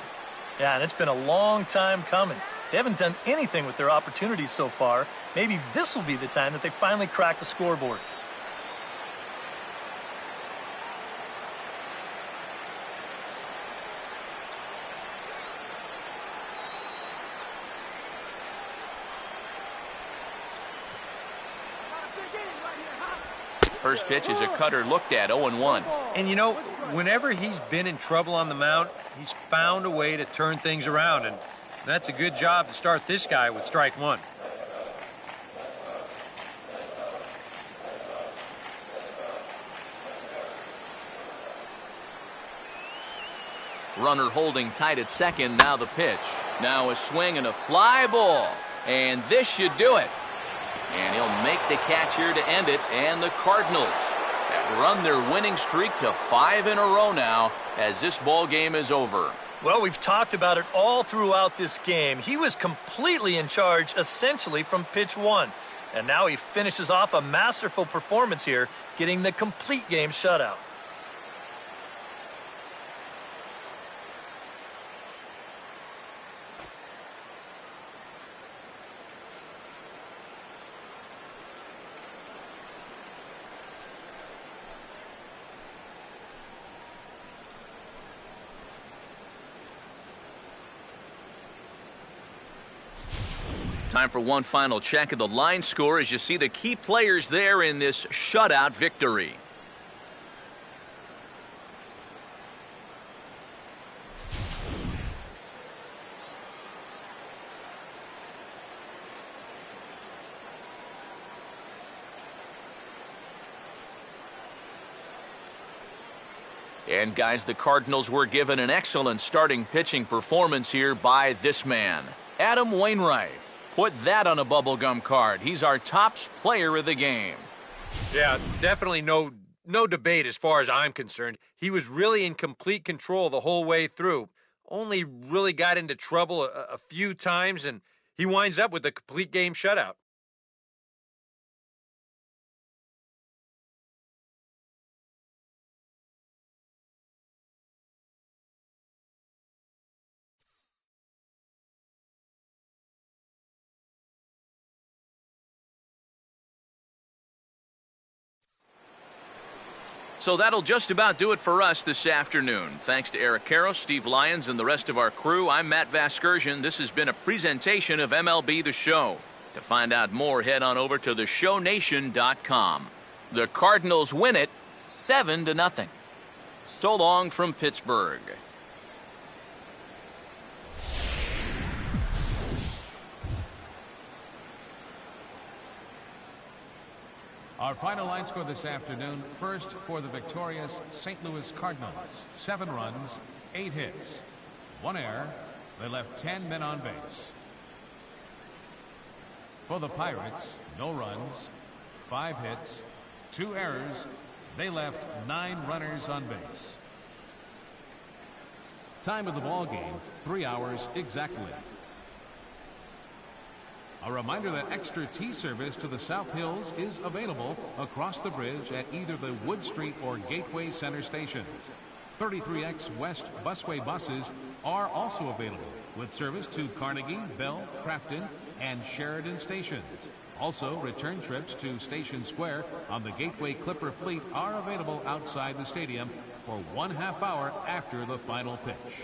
Yeah, and it's been a long time coming. They haven't done anything with their opportunities so far. Maybe this will be the time that they finally crack the scoreboard. First pitch is a cutter looked at, 0-1. And you know, whenever he's been in trouble on the mound, he's found a way to turn things around. And that's a good job to start this guy with strike one. Runner holding tight at second. Now the pitch. Now a swing and a fly ball. And this should do it. And he'll make the catch here to end it. And the Cardinals have run their winning streak to 5 in a row now as this ball game is over. Well, we've talked about it all throughout this game. He was completely in charge, essentially, from pitch 1. And now he finishes off a masterful performance here, getting the complete game shutout. Time for one final check of the line score as you see the key players there in this shutout victory. And guys, the Cardinals were given an excellent starting pitching performance here by this man, Adam Wainwright. Put that on a bubblegum card. He's our top player of the game. Yeah, definitely no debate as far as I'm concerned. He was really in complete control the whole way through. Only really got into trouble a few times, and he winds up with a complete game shutout. So that'll just about do it for us this afternoon. Thanks to Eric Karros, Steve Lyons, and the rest of our crew. I'm Matt Vasgersian. This has been a presentation of MLB The Show. To find out more, head on over to theshownation.com. The Cardinals win it 7-0. So long from Pittsburgh. Our final line score this afternoon. First for the victorious St. Louis Cardinals. 7 runs, 8 hits, 1 error. They left 10 men on base. For the Pirates, no runs, 5 hits, 2 errors. They left 9 runners on base. Time of the ball game, 3 hours exactly. A reminder that extra tea service to the South Hills is available across the bridge at either the Wood Street or Gateway Center stations. 33X West busway buses are also available with service to Carnegie, Bell, Crafton, and Sheridan stations. Also, return trips to Station Square on the Gateway Clipper fleet are available outside the stadium for 1/2 hour after the final pitch.